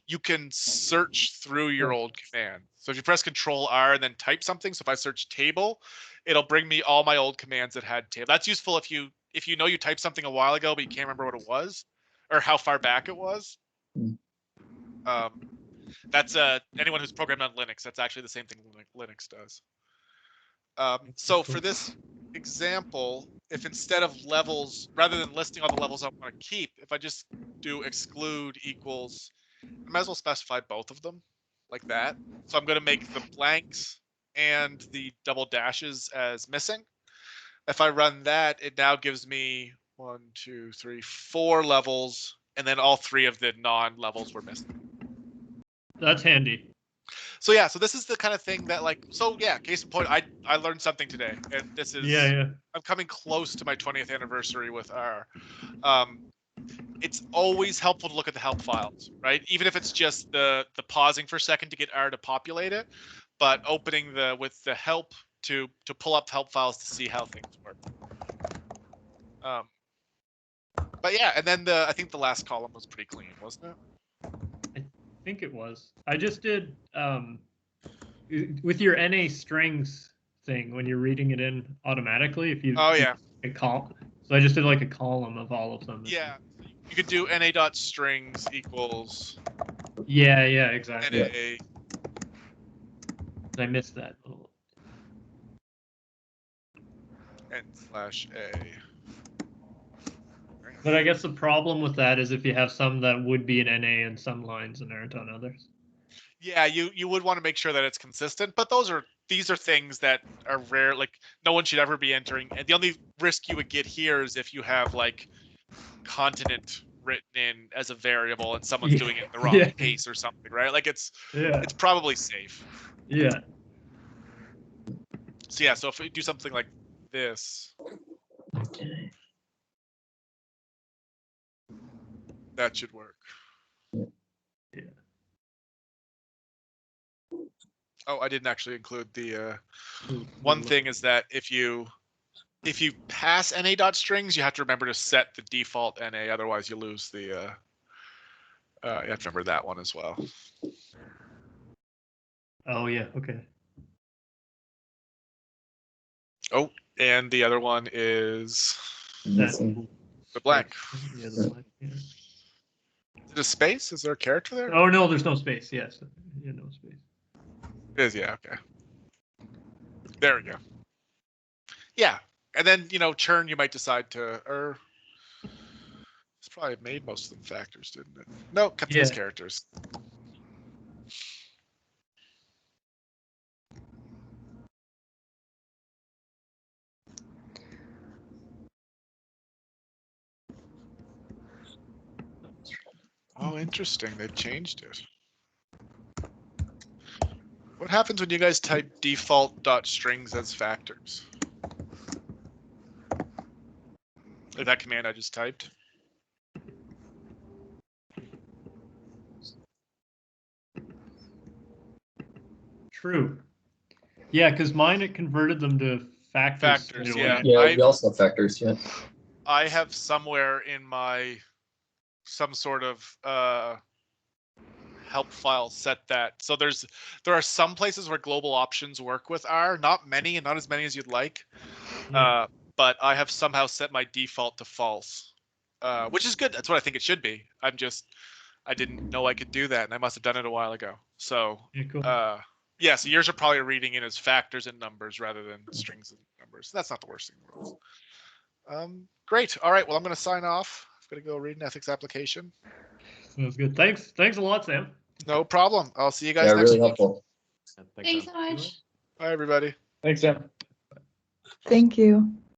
you can search through your old command. So if you press Control R and then type something, so if I search table, it'll bring me all my old commands that had table. That's useful if you know you typed something a while ago, but you can't remember what it was or how far back it was. That's anyone who's programmed on Linux, that's actually the same thing Linux does. So for this example, if instead of levels, rather than listing all the levels I want to keep, if I just do exclude equals, I might as well specify both of them like that. So I'm going to make the blanks and the double dashes as missing. If I run that, it now gives me 1, 2, 3, 4 levels, and then all 3 of the non-levels were missing. That's handy. So yeah, so this is the kind of thing that like, so yeah, case in point, I learned something today, and this is, I'm coming close to my 20th anniversary with R. It's always helpful to look at the help files, right? Even if it's just the pausing for a second to get R to populate it, but opening with the help to pull up help files to see how things work. But yeah, and then I think the last column was pretty clean, wasn't it? I think it was. I just did with your NA strings thing when you're reading it in automatically. If you a column, so I just did like a column of all of them. Yeah, you could do na.strings equals. Yeah, exactly. NA. I missed that little. N/A. But I guess the problem with that is if you have some that would be an NA in some lines and aren't on others. Yeah, you would want to make sure that it's consistent, but these are things that are rare. Like no one should ever be entering. And the only risk you would get here is if you have like continent written in as a variable and someone's doing it in the wrong case or something, right? Like it's probably safe. Yeah. So yeah, so if we do something like this. Okay. That should work. Yeah. Oh, I didn't actually include the one thing is that if you pass na.strings, you have to remember to set the default NA, otherwise you lose the you have to remember that one as well. Oh yeah, okay. Oh, and the other one is Missing. the blank. Yeah, the blank. Yeah. Is it a space? Is there a character there? Oh no, there's no space. Yes, yeah, no space. It is, yeah, okay. There we go. Yeah, and then churn you might decide to, or it's probably made most of them factors, didn't it? No, kept them as characters. Oh, interesting. They've changed it. What happens when you guys type default.strings as factors? Like that command I just typed. True. Yeah, because mine, it converted them to factors. Factors, straight away. yeah. Yeah, we also have factors, yeah. I have somewhere in my some sort of help file set that. So there are some places where global options work with R, not many and not as many as you'd like. Yeah. But I have somehow set my default to false, which is good. That's what I think it should be. I didn't know I could do that, and I must have done it a while ago. So Yeah, cool. yeah, so yours are probably reading in as factors and numbers rather than strings and numbers. That's not the worst thing in the world. Great. All right. Well, I'm going to sign off. I'm going to go read an ethics application. Sounds good. Thanks a lot, Sam. No problem. I'll see you guys Yeah, next really week. helpful. Thanks so much. Bye, everybody. Thanks, Sam. Thank you.